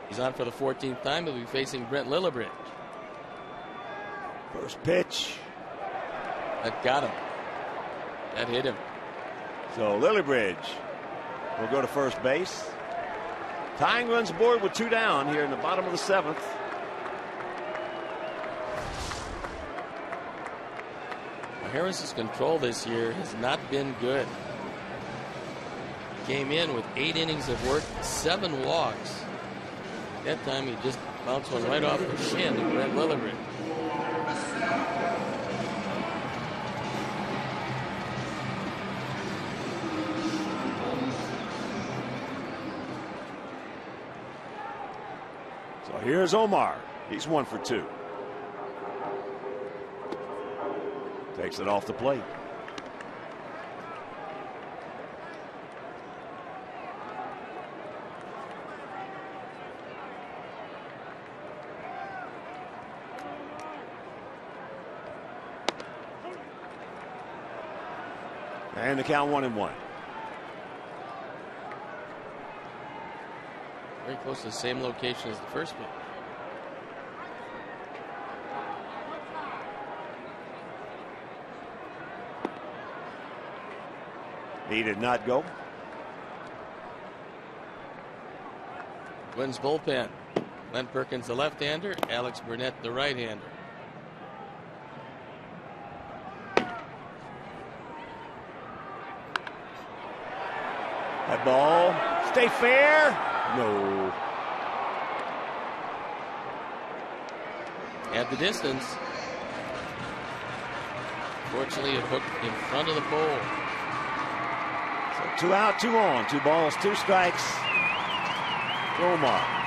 He's on for the 14th time. He'll be facing Brent Lillibridge. First pitch. That got him. That hit him. So Lillibridge will go to first base. Tying runs aboard with 2 down here in the bottom of the 7th. Harris's control this year has not been good. Came in with 8 innings of work, 7 walks. That time he just bounced one right off the shin to Brent Lillibridge. So here's Omar. He's 1 for 2. Takes it off the plate. And the count 1-1. Very close to the same location as the first pitch. He did not go. Twins bullpen. Glenn Perkins, the left-hander. Alex Burnett, the right-hander. That ball. Stay fair. No. At the distance. Fortunately, it hooked in front of the pole. So 2 out, 2 on. 2 balls, 2 strikes. Omar.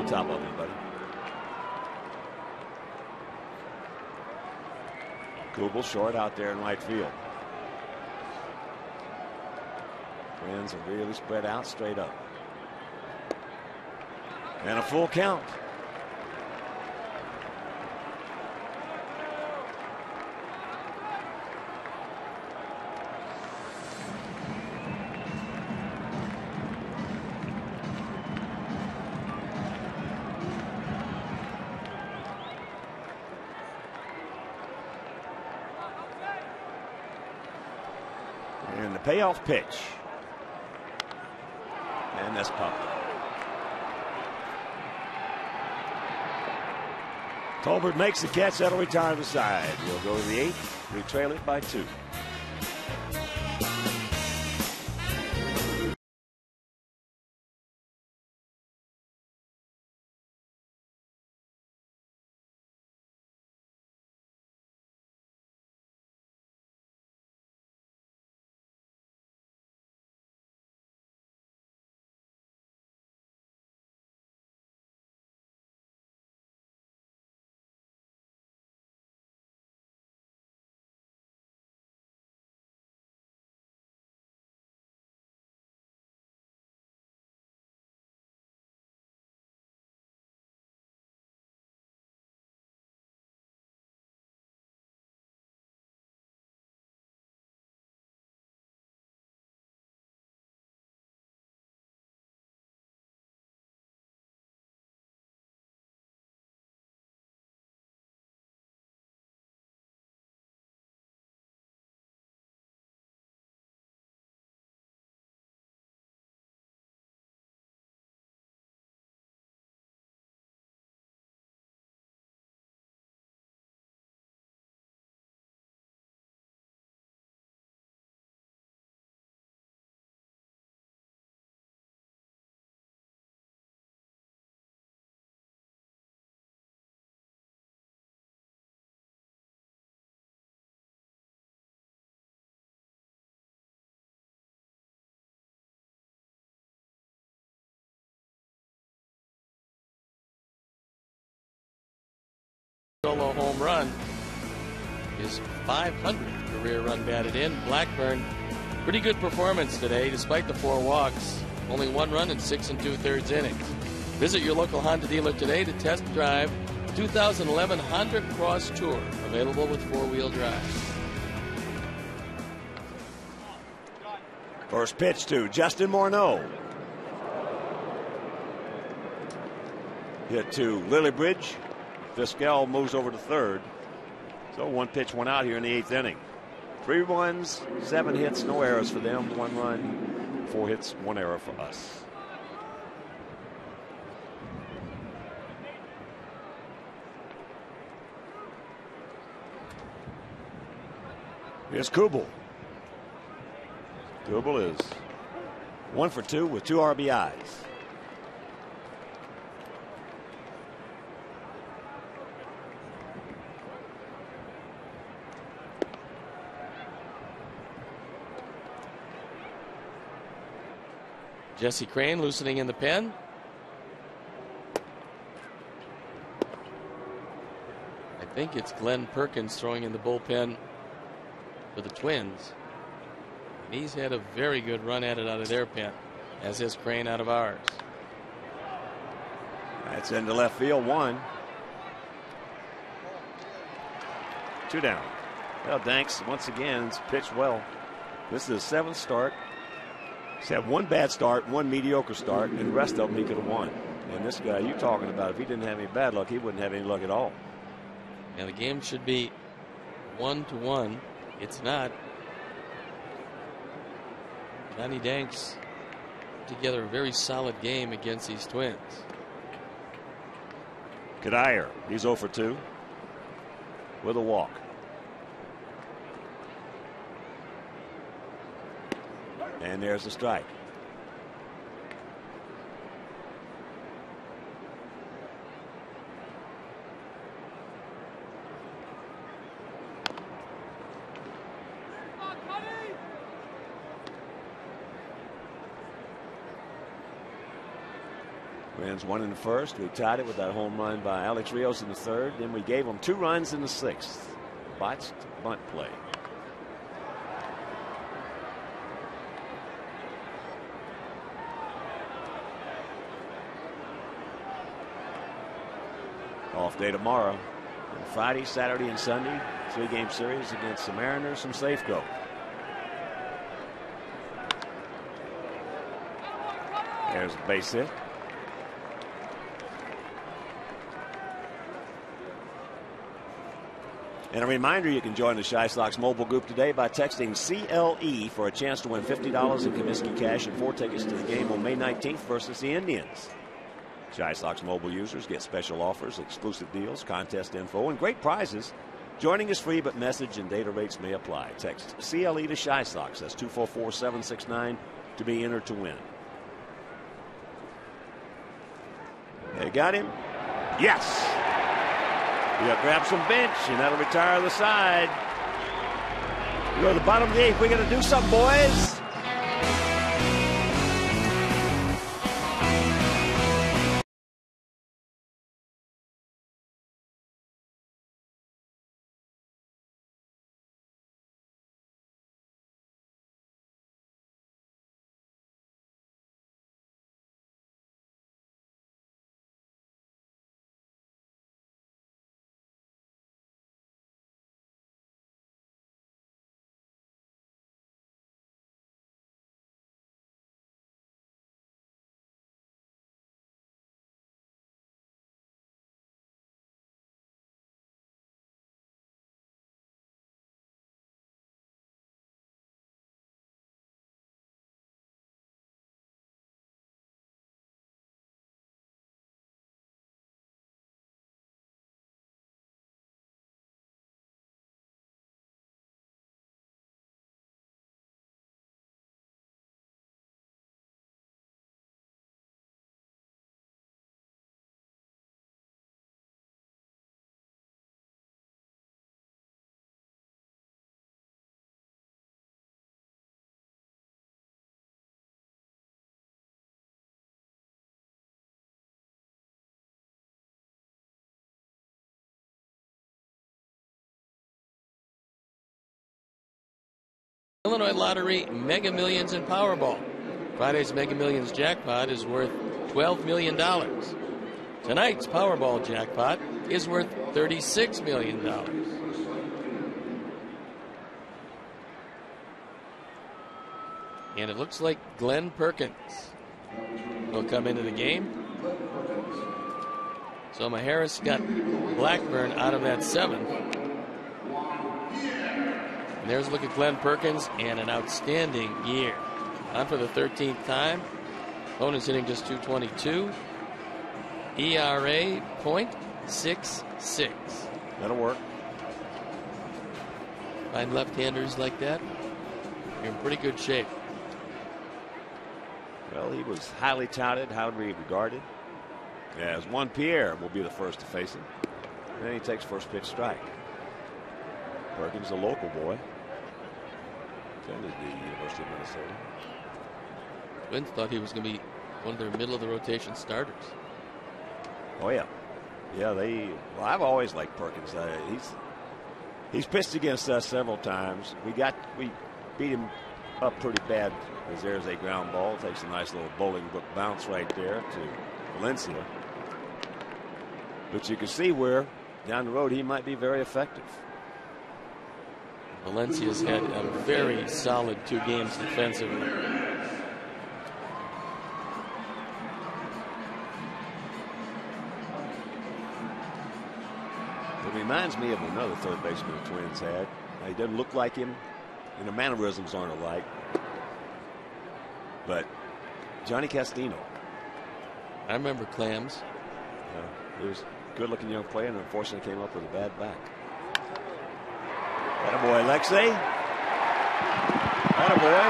Top of him, buddy. Kubel short out there in right field. Twins are really spread out straight up. And a full count. And the payoff pitch. And that's popped up. Tolbert makes the catch. That'll retire the side. We'll go to the 8th. We trail it by 2. Solo home run, his 500th career run batted in. Blackburn, pretty good performance today despite the 4 walks. Only 1 run in 6 2/3 innings. Visit your local Honda dealer today to test drive 2011 Honda Cross Tour, available with 4-wheel drive. First pitch to Justin Morneau. Hit to Lillibridge. Vizquel moves over to third. So 1 pitch, 1 out here in the 8th inning. 3 runs, 7 hits, no errors for them. 1 run, 4 hits, 1 error for us. Here's Kubel. Kubel is 1 for 2 with 2 RBIs. Jesse Crane loosening in the pen. I think it's Glenn Perkins throwing in the bullpen for the Twins. And he's had a very good run at it out of their pen, as is Crane out of ours. That's into left field. 1. 2 down. Well, Danks once again has pitched well. This is his 7th start. He's had 1 bad start, 1 mediocre start, and the rest of them he could have won. And this guy you're talking about, if he didn't have any bad luck, he wouldn't have any luck at all. And the game should be 1-1. It's not. Johnny Danks put together a very solid game against these Twins. Kadair, he's 0 for 2 with a walk. And there's a strike. Twins 1 in the first. We tied it with that home run by Alex Rios in the 3rd. Then we gave them 2 runs in the 6th. botched bunt play. Off day tomorrow. And Friday, Saturday, and Sunday, 3-game series against the Mariners from Safeco. There's a base hit. And a reminder, you can join the Shy Sox mobile group today by texting CLE for a chance to win $50 in Comiskey cash and 4 tickets to the game on May 19th versus the Indians. Shy Sox mobile users get special offers, exclusive deals, contest info, and great prizes. Joining is free, but message and data rates may apply. Text CLE to Shy Sox. That's 244-769 to be entered to win. They got him. Yes. He'll grab some bench, and that'll retire the side. We go to the bottom of the 8th. We got to do something, boys. Illinois Lottery Mega Millions and Powerball. Friday's Mega Millions jackpot is worth $12 million. Tonight's Powerball jackpot is worth $36 million. And it looks like Glenn Perkins will come into the game. So Maharis got Blackburn out of that 7th. And there's a look at Glenn Perkins and an outstanding year. On for the 13th time. Opponent's hitting just .222. ERA .66. That'll work. Find left-handers like that, you're in pretty good shape. Well, he was highly touted, highly regarded. As Juan Pierre will be the first to face him. And then he takes first pitch strike. Perkins, a local boy. Attended the University of Minnesota. Twins thought he was going to be one of their middle of the rotation starters. Oh yeah, yeah. Well, I've always liked Perkins. He's pitched against us several times. We beat him up pretty bad. As there's a ground ball, takes a nice little bowling book bounce right there to Valencia. But you can see where down the road he might be very effective. Valencia's had a very solid 2 games defensively. It reminds me of another third baseman the Twins had. He doesn't look like him, and the mannerisms aren't alike. But Johnny Castino. I remember Clams. He was a good-looking young player, and unfortunately came up with a bad back. Attaboy, Alexei. Attaboy.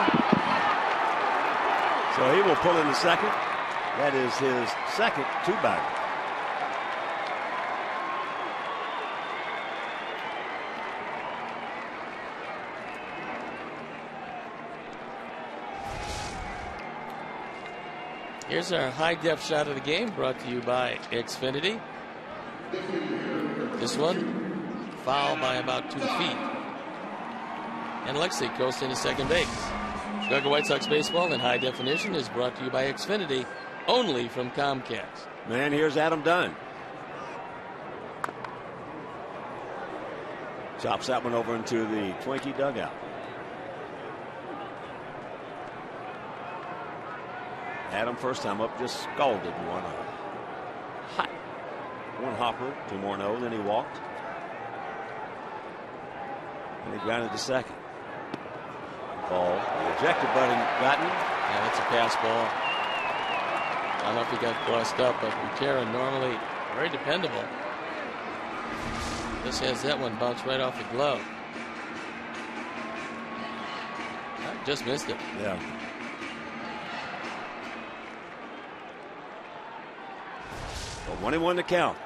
So he will pull in the second. That is his second 2-bagger. Here's our high-def shot of the game brought to you by Xfinity. This one foul by about 2 feet. And Alexei goes into second base. Chicago White Sox baseball in high definition is brought to you by Xfinity, only from Comcast. Man, here's Adam Dunn. Chops that one over into the Twinkie dugout. Adam, first time up, just scalded one hot. One hopper, 2 more no, then he walked. And he grounded to second. Ball rejected, but gotten. Yeah, that's a pass ball. I don't know if he got crossed up, but Butera normally very dependable. This has that one bounce right off the glove. I just missed it. Yeah. But 1-1 to count.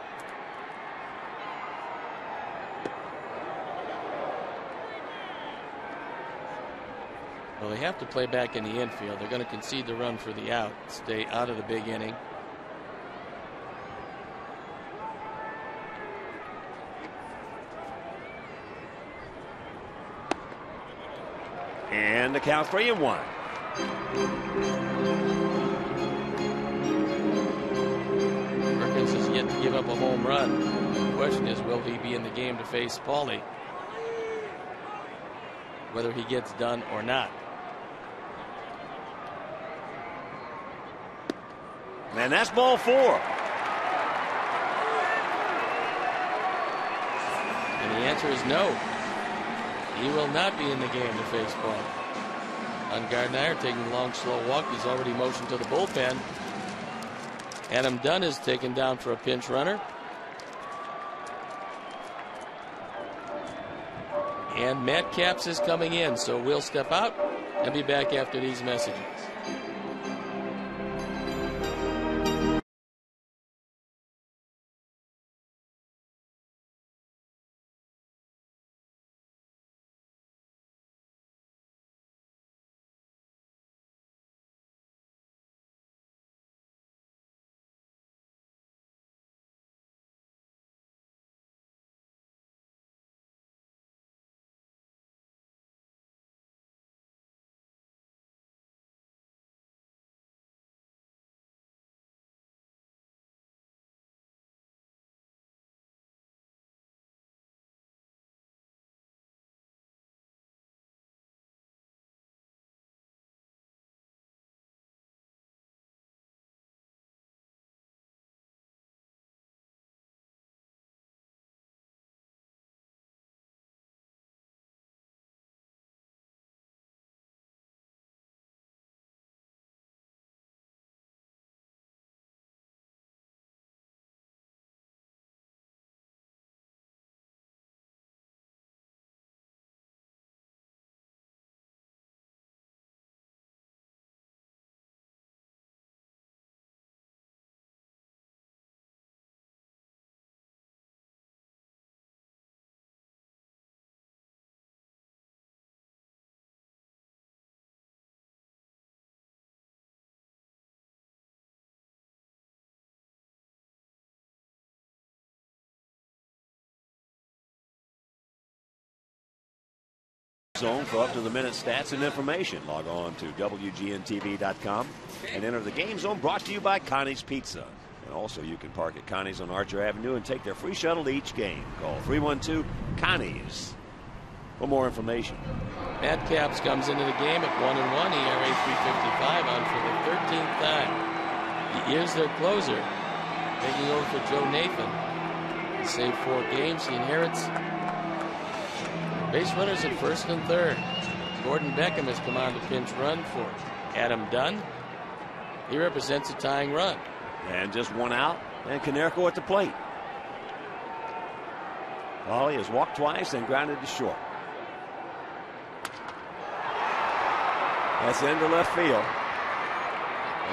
Well, they have to play back in the infield. They're going to concede the run for the out, stay out of the big inning. And the count 3-1. Perkins has yet to give up a home run. The question is, will he be in the game to face Paulie? Whether he gets done or not. And that's ball 4. And the answer is no. He will not be in the game to face Paulie. Gardner taking a long, slow walk. He's already motioned to the bullpen. Adam Dunn is taken down for a pinch runner. And Matt Capps is coming in, so we'll step out and be back after these messages. Zone for up to the minute stats and information. Log on to WGNTV.com and enter the game zone, brought to you by Connie's Pizza. And also you can park at Connie's on Archer Avenue and take their free shuttle to each game. Call 312-CONNIES for more information. Matt Capps comes into the game at 1-1, ERA 3.55 on for the 13th time. He is their closer, taking over for Joe Nathan. He saved 4 games. He inherits base runners at first and third. Gordon Beckham has come on to pinch run for Adam Dunn. He represents a tying run. And just one out, and Konerko at the plate. Paulie has walked twice and grounded to short. That's into left field.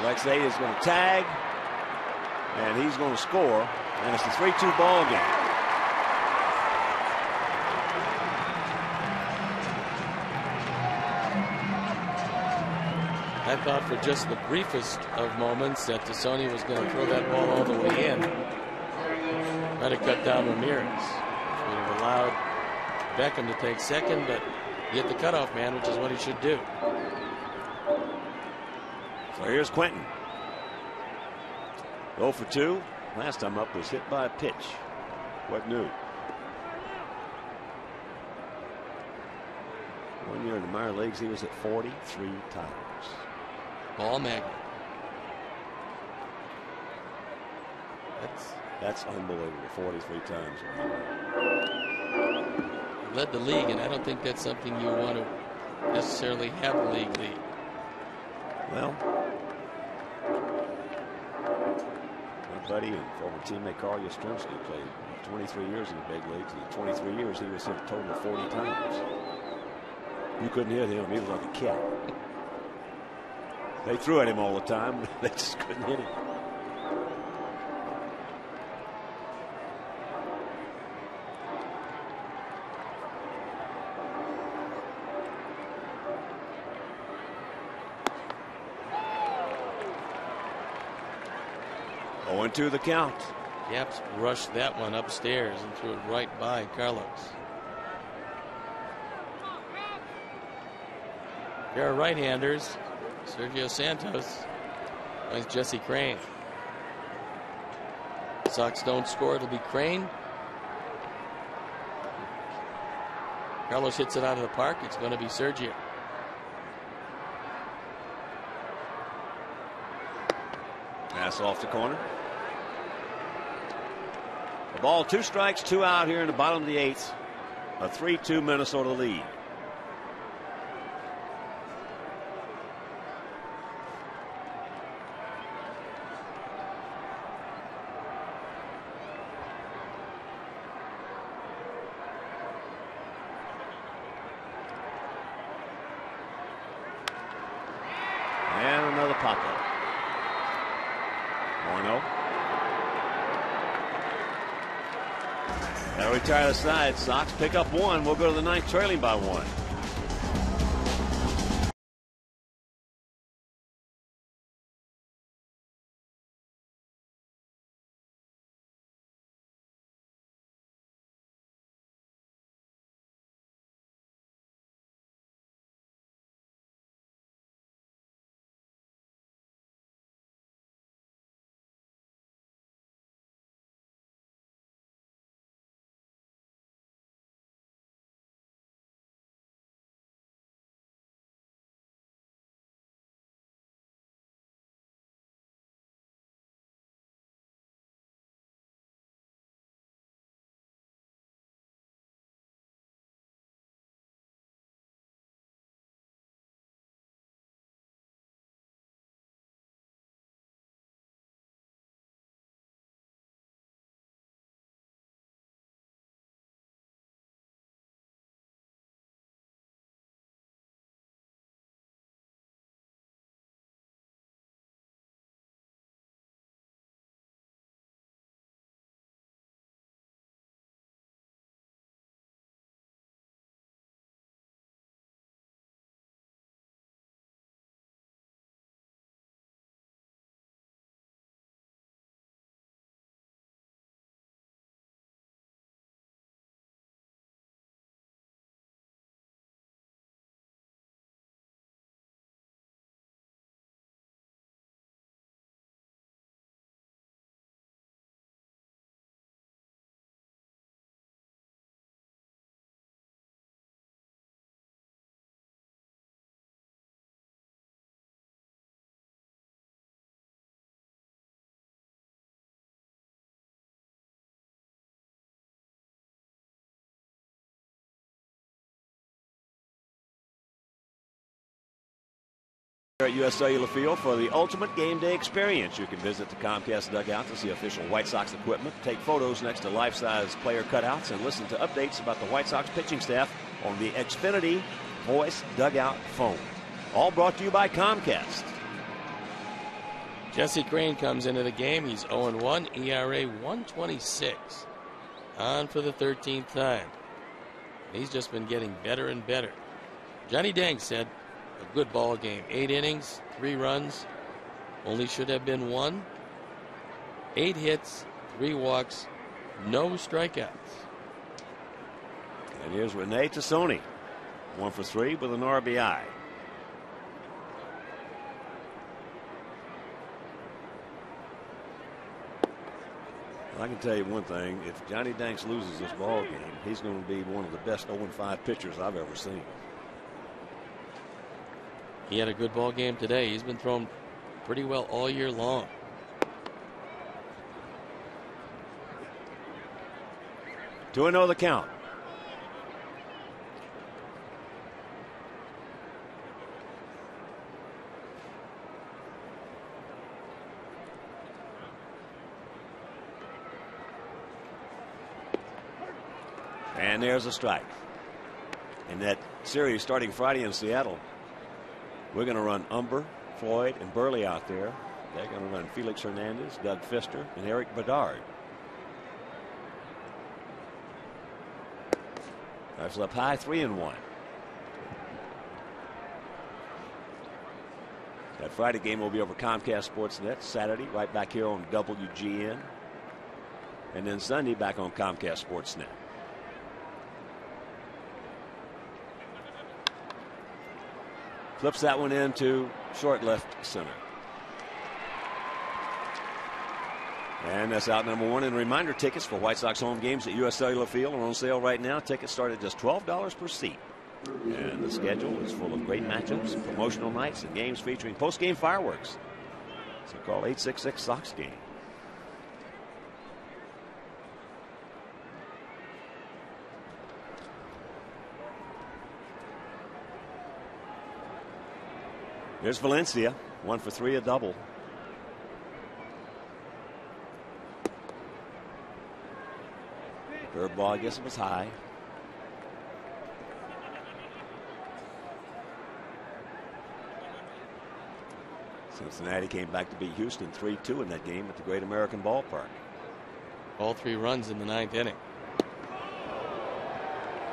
Alexei is going to tag, and he's going to score, and it's a 3-2 ball game. I thought for just the briefest of moments that Tassone was going to throw that ball all the way in. Try to cut down Ramirez. Which would have allowed Beckham to take second, but get the cutoff man, which is what he should do. So here's Quentin. 0 for 2. Last time up was hit by a pitch. What new? 1 year in the minor leagues, he was at 43 times. Ball magnet. That's unbelievable. 43 times. Led the league, and I don't think that's something you want to necessarily have the league lead. Well, my buddy and former teammate Carl Yastrzemski played 23 years in the big leagues. And in 23 years, he was hit a total of 40 times. You couldn't hit him. He was like a cat. They threw at him all the time. They just couldn't hit him. To the count. Yaps rushed that one upstairs and threw it right by Carlos. There are right-handers. Sergio Santos finds Jesse Crane. Sox don't score. It'll be Crane. Carlos hits it out of the park. It's going to be Sergio. Pass off the corner. The ball, 2 strikes, 2 out here in the bottom of the 8th. A 3-2 Minnesota lead. And another pop-up. 1-0. That'll retire the side. Sox pick up 1. We'll go to the 9th trailing by 1. At US Cellular Field for the ultimate game day experience. You can visit the Comcast dugout to see official White Sox equipment, take photos next to life-size player cutouts, and listen to updates about the White Sox pitching staff on the Xfinity Voice Dugout phone. All brought to you by Comcast. Jesse Crane comes into the game. He's 0-1, ERA 1.26. On for the 13th time. He's just been getting better and better. Johnny Dang said, a good ball game. 8 innings, 3 runs. Only should have been 1. 8 hits, 3 walks, no strikeouts. And here's Renee Tassoni, 1 for 3 with an RBI. I can tell you one thing, if Johnny Danks loses this ball game, he's going to be one of the best 0-5 pitchers I've ever seen. He had a good ball game today. He's been thrown pretty well all year long. To another count. And there's a strike. In that series starting Friday in Seattle, we're going to run Umber, Floyd, and Burley out there. They're going to run Felix Hernandez, Doug Fister, and Eric Bedard. Drives up high, 3-1. That Friday game will be over Comcast Sportsnet. Saturday, right back here on WGN. And then Sunday, back on Comcast Sportsnet. Flips that one into short left center. And that's out number 1. And reminder, tickets for White Sox home games at US Cellular Field are on sale right now. Tickets start at just $12 per seat. And the schedule is full of great matchups, promotional nights, and games featuring post-game fireworks. So call 866-SOX-GAME. Here's Valencia, 1 for 3, a double. Curveball, I guess it was high. Cincinnati came back to beat Houston 3-2 in that game at the Great American Ballpark. All 3 runs in the 9th inning.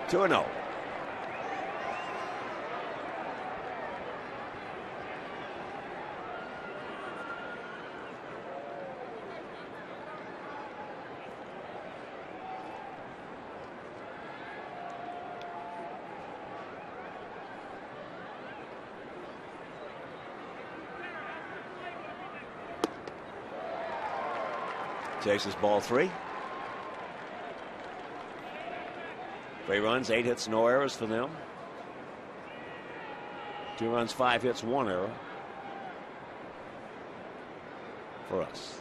2-0. Chases ball 3. 3 runs, 8 hits, no errors for them. 2 runs, 5 hits, 1 error for us.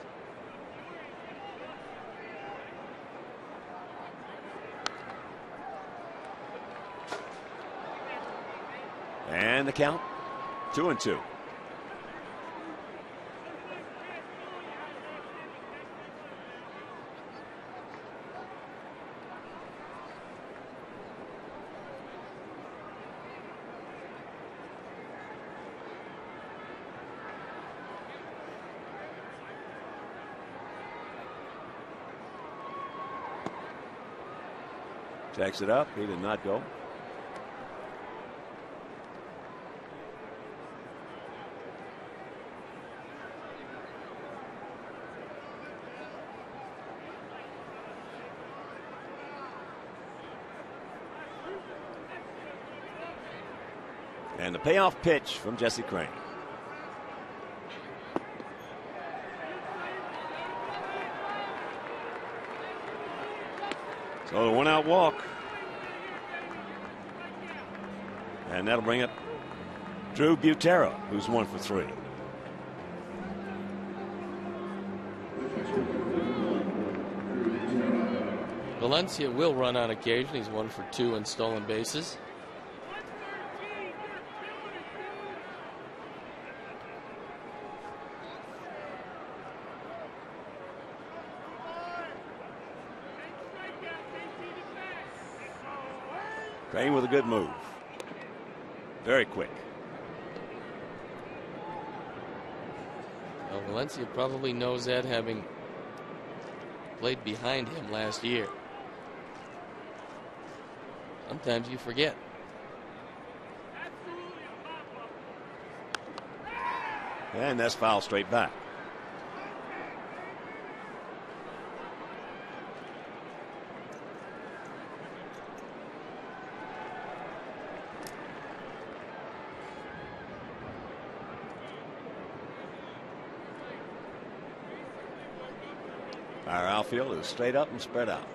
And the count, 2-2. Takes it up. He did not go. And the payoff pitch from Jesse Crain. So the 1-out walk. And that'll bring up Drew Butera, who's 1 for 3. Valencia will run on occasion. He's 1 for 2 in stolen bases. Crain with a good move. Very quick. Well, Valencia probably knows that, having played behind him last year. Sometimes you forget. And that's foul straight back. Our outfield is straight up and spread out.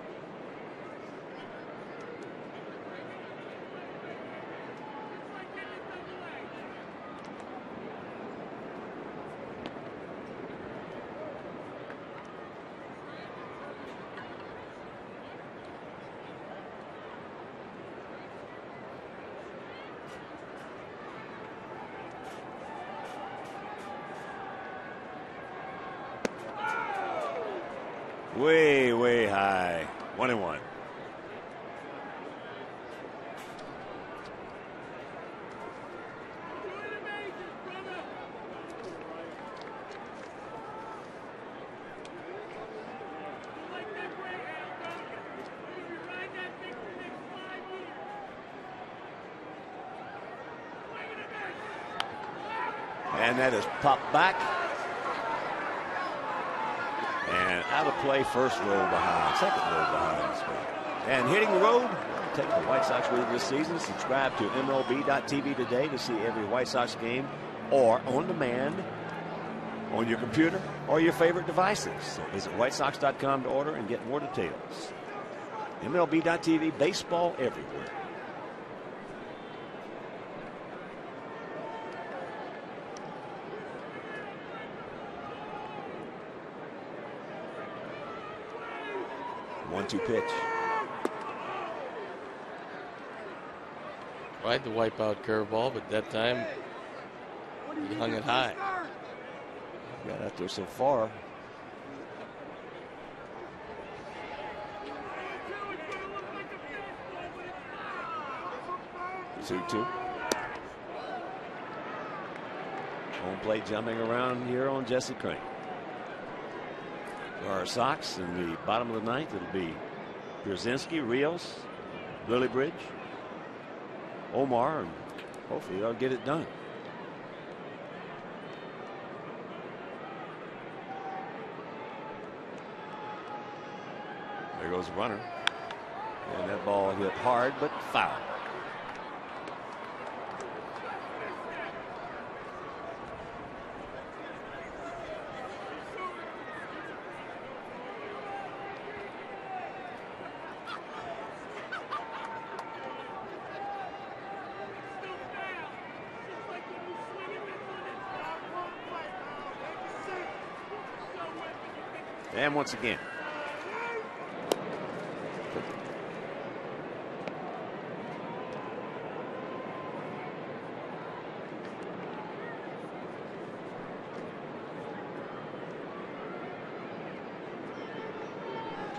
Way, way high. 1-1. And that is popped back. And out of play, first row behind, second row behind. And hitting the road, take the White Sox with you this season. Subscribe to MLB.tv today to see every White Sox game or on demand on your computer or your favorite devices. So visit whitesox.com to order and get more details. MLB.tv, baseball everywhere. One-two pitch. Tried the wipeout curveball, but that time he hung it high. Got out there so far. Two-two. Home plate jumping around here on Jesse Crank. For our Sox in the bottom of the ninth, it'll be Brzezinski, Rios, Lillibridge, Omar, and hopefully they'll get it done. There goes the runner. And that ball hit hard, but foul. And once again.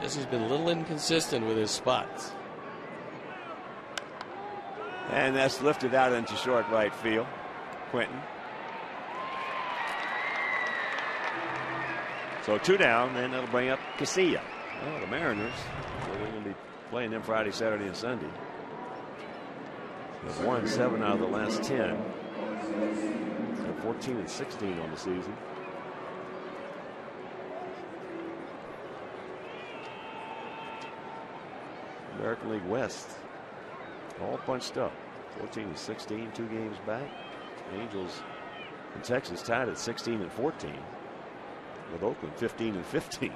Jesse's been a little inconsistent with his spots. And that's lifted out into short right field. Quentin. So two down, and it'll bring up Casilla. Well, the Mariners, they're going to be playing them Friday, Saturday, and Sunday. They've won 7 out of the last 10. They're 14 and 16 on the season. American League West, all punched up. 14 and 16, 2 games back. Angels and Texas tied at 16 and 14. With Oakland 15 and 15.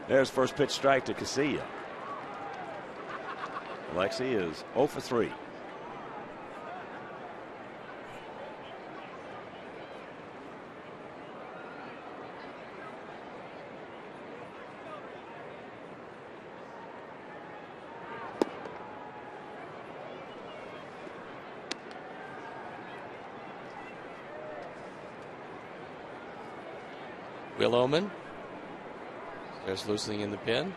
There's first pitch strike to Casilla. Alexi is 0 for 3. Will Oman. There's loosening in the pin.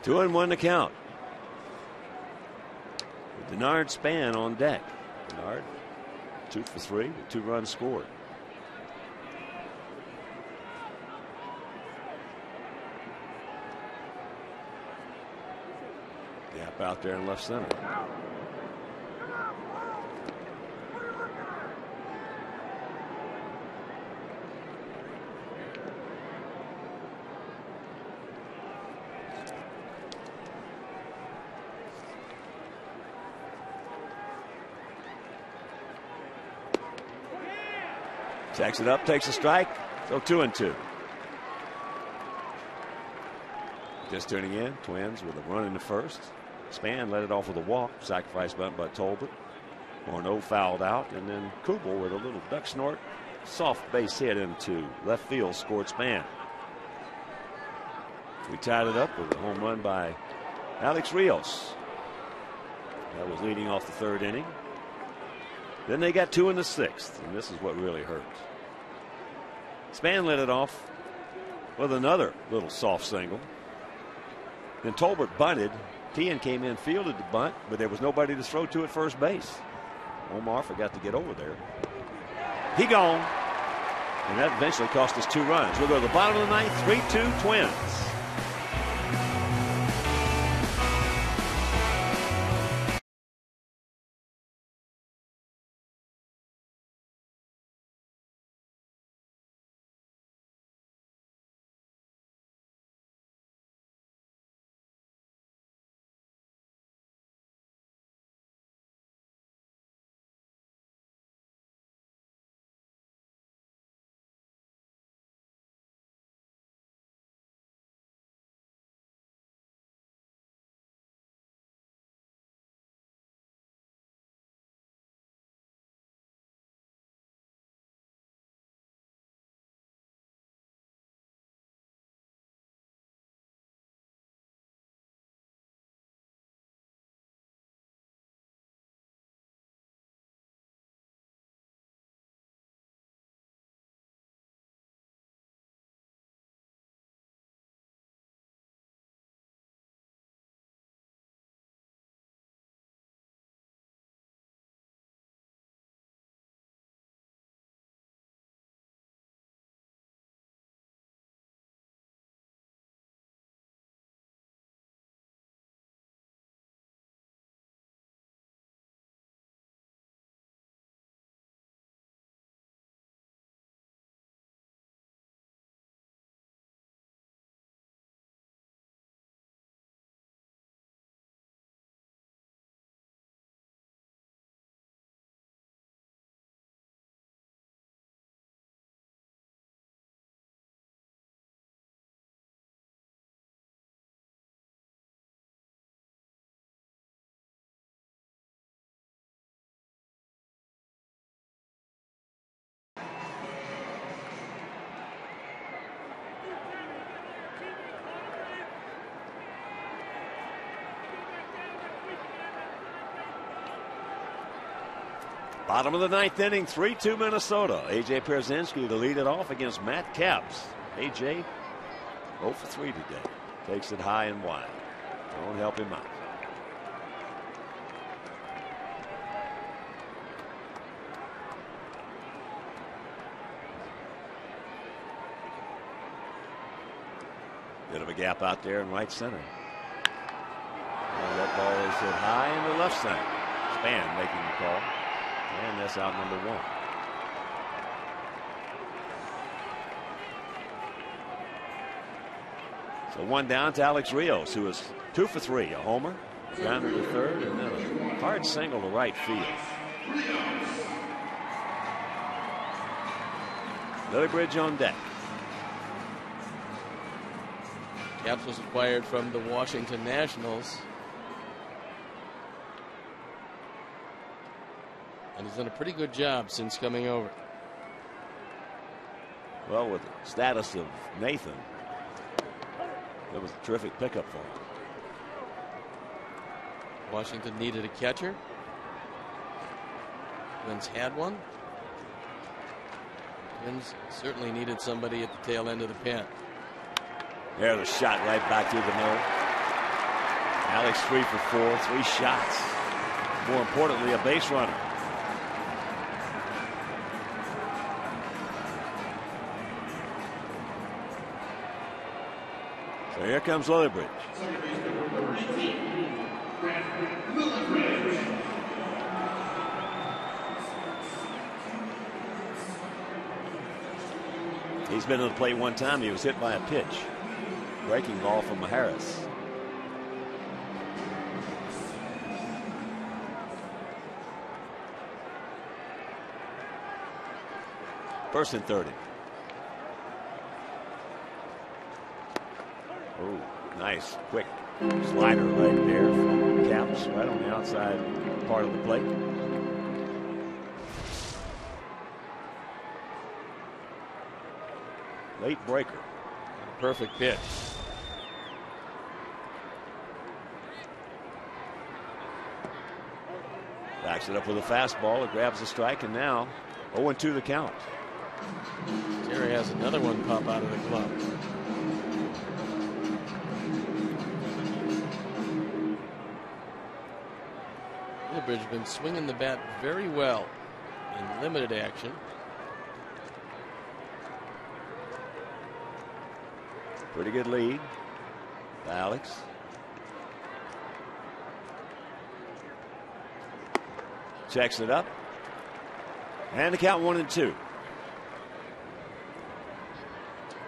Two and one to count. Denard Span on deck. Denard 2 for 3 with 2 runs scored. Gap out there in left center. Tacks it up, takes a strike. So 2-2. Just tuning in, Twins with a run in the first. Span led it off with a walk. Sacrifice bunt by Tolbert. Morneau fouled out, and then Kubel with a little duck snort. Soft base hit into left field, scored Span. We tied it up with a home run by Alex Rios. That was leading off the third inning. Then they got 2 in the sixth, and this is what really hurts. Span led it off with another little soft single. Then Tolbert bunted. Tian came in, fielded the bunt, but there was nobody to throw to at first base. Omar forgot to get over there. He gone. And that eventually cost us 2 runs. We'll go to the bottom of the ninth, 3-2 Twins. Bottom of the ninth inning, 3-2 Minnesota. A.J. Pierzynski to lead it off against Matt Capps. A.J. 0 for 3 today. Takes it high and wide. Don't help him out. Bit of a gap out there in right center. And that ball is hit high in the left center. Span making the call. And that's out number 1. So 1 down to Alex Rios, who is 2 for 3. A homer, grounder to third, and then a hard single to right field. Lily Bridge on deck. Capps was acquired from the Washington Nationals. And he's done a pretty good job since coming over. Well, with the status of Nathan, it was a terrific pickup for him. Washington needed a catcher. Twins had one. Twins certainly needed somebody at the tail end of the pen. There's a shot right back through the middle. Alex 3 for 4, 3 shots. More importantly, a base runner. So here comes Lillibridge. He's been to the plate one time. He was hit by a pitch. Breaking ball from Harris. First and 30. Oh, nice, quick slider right there from Caps, right on the outside part of the plate. Late breaker. Perfect pitch. Backs it up with a fastball. It grabs the strike, and now 0-2 the count. Terry has another one pop out of the glove. Woodbridge has been swinging the bat very well in limited action. Pretty good lead by Alex. Checks it up. And the count 1-2.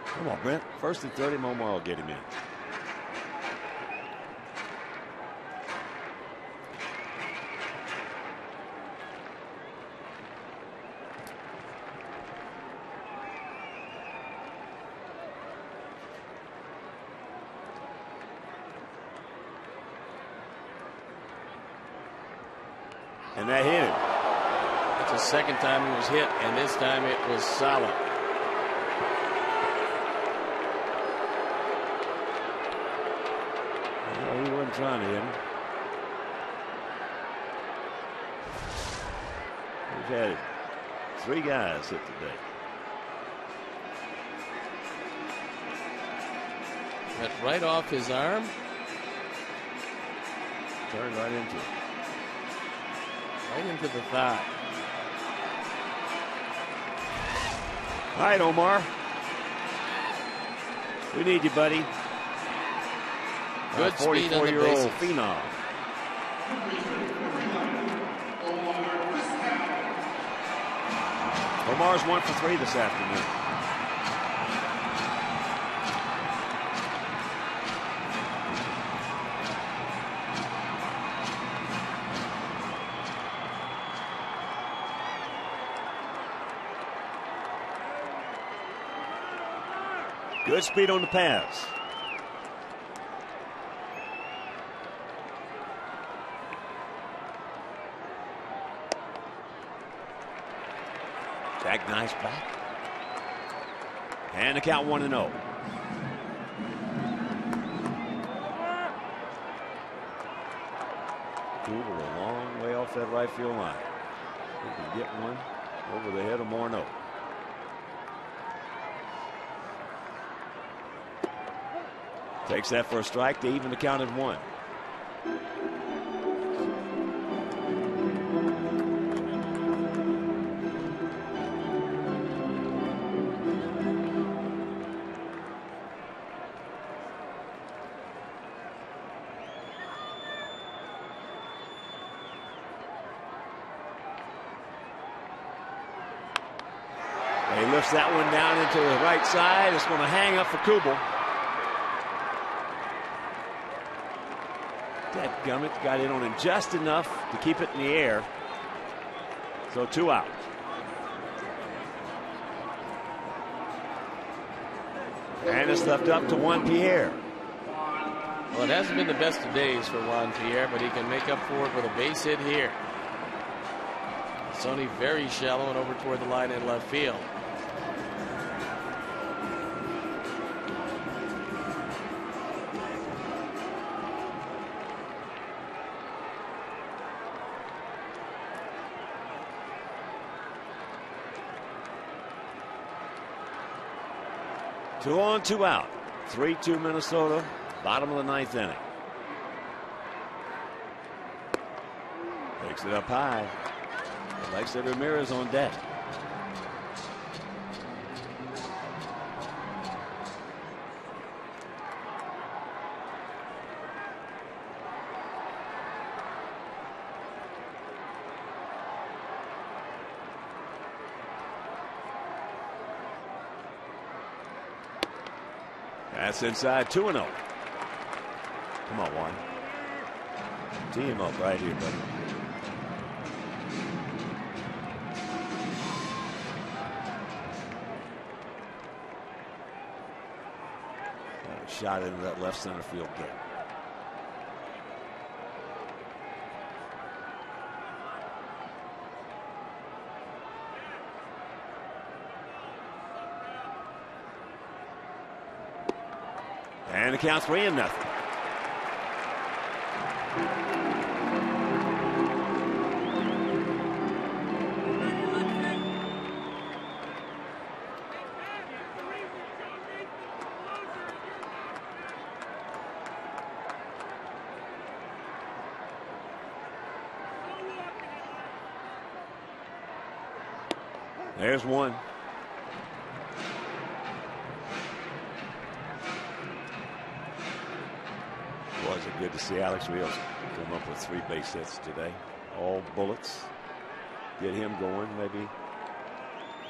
Come on, Brent. First and 30, Momar will get him in. And that hit him. That's the second time he was hit, and this time it was solid. Well, he wasn't trying to hit him. We've had 3 guys hit today. Went right off his arm. Turned right into it. Right into the thigh. All right, Omar. We need you, buddy. Good speed on the 44-year-old bases. phenom. Omar's 1 for 3 this afternoon. Good speed on the pass. Jack nice back. And the count 1-0. Cooper a long way off that right field line. He can get one over the head of Morneau. Takes that for a strike to even the count at 1. He lifts that one down into the right side. It's going to hang up for Kubel. That gummit got in on him just enough to keep it in the air. So 2 out. And it's left up to Juan Pierre. Well, it hasn't been the best of days for Juan Pierre, but he can make up for it with a base hit here. It's only very shallow and over toward the line in left field. Two on, 2 out. 3-2 Minnesota. Bottom of the 9th inning. Takes it up high. Like said, Ramirez on deck. That's inside 2-0. Come on, Juan. Tee him up right here, buddy. shot into that left center field gap. And the count's 3-0. There's one. Was it good to see Alex Rios come up with 3 base hits today? All bullets. Get him going, maybe.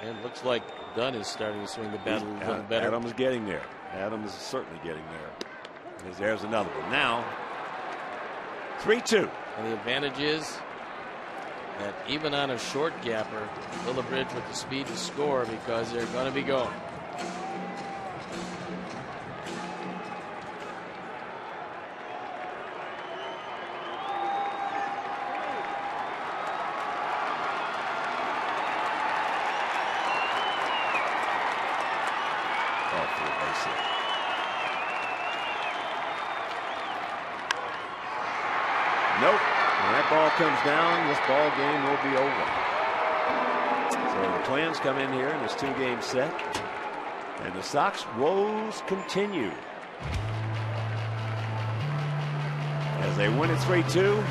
And it looks like Dunn is starting to swing the bat a little better. Adams is getting there. Adams is certainly getting there. There's another one. Now, 3-2. And the advantage is that even on a short gapper, Lillibridge with the speed to score because they're going to be going. Nope. When that ball comes down, this ball game will be over. So the Twins come in here in this 2-game set, and the Sox woes continue as they win at 3-2.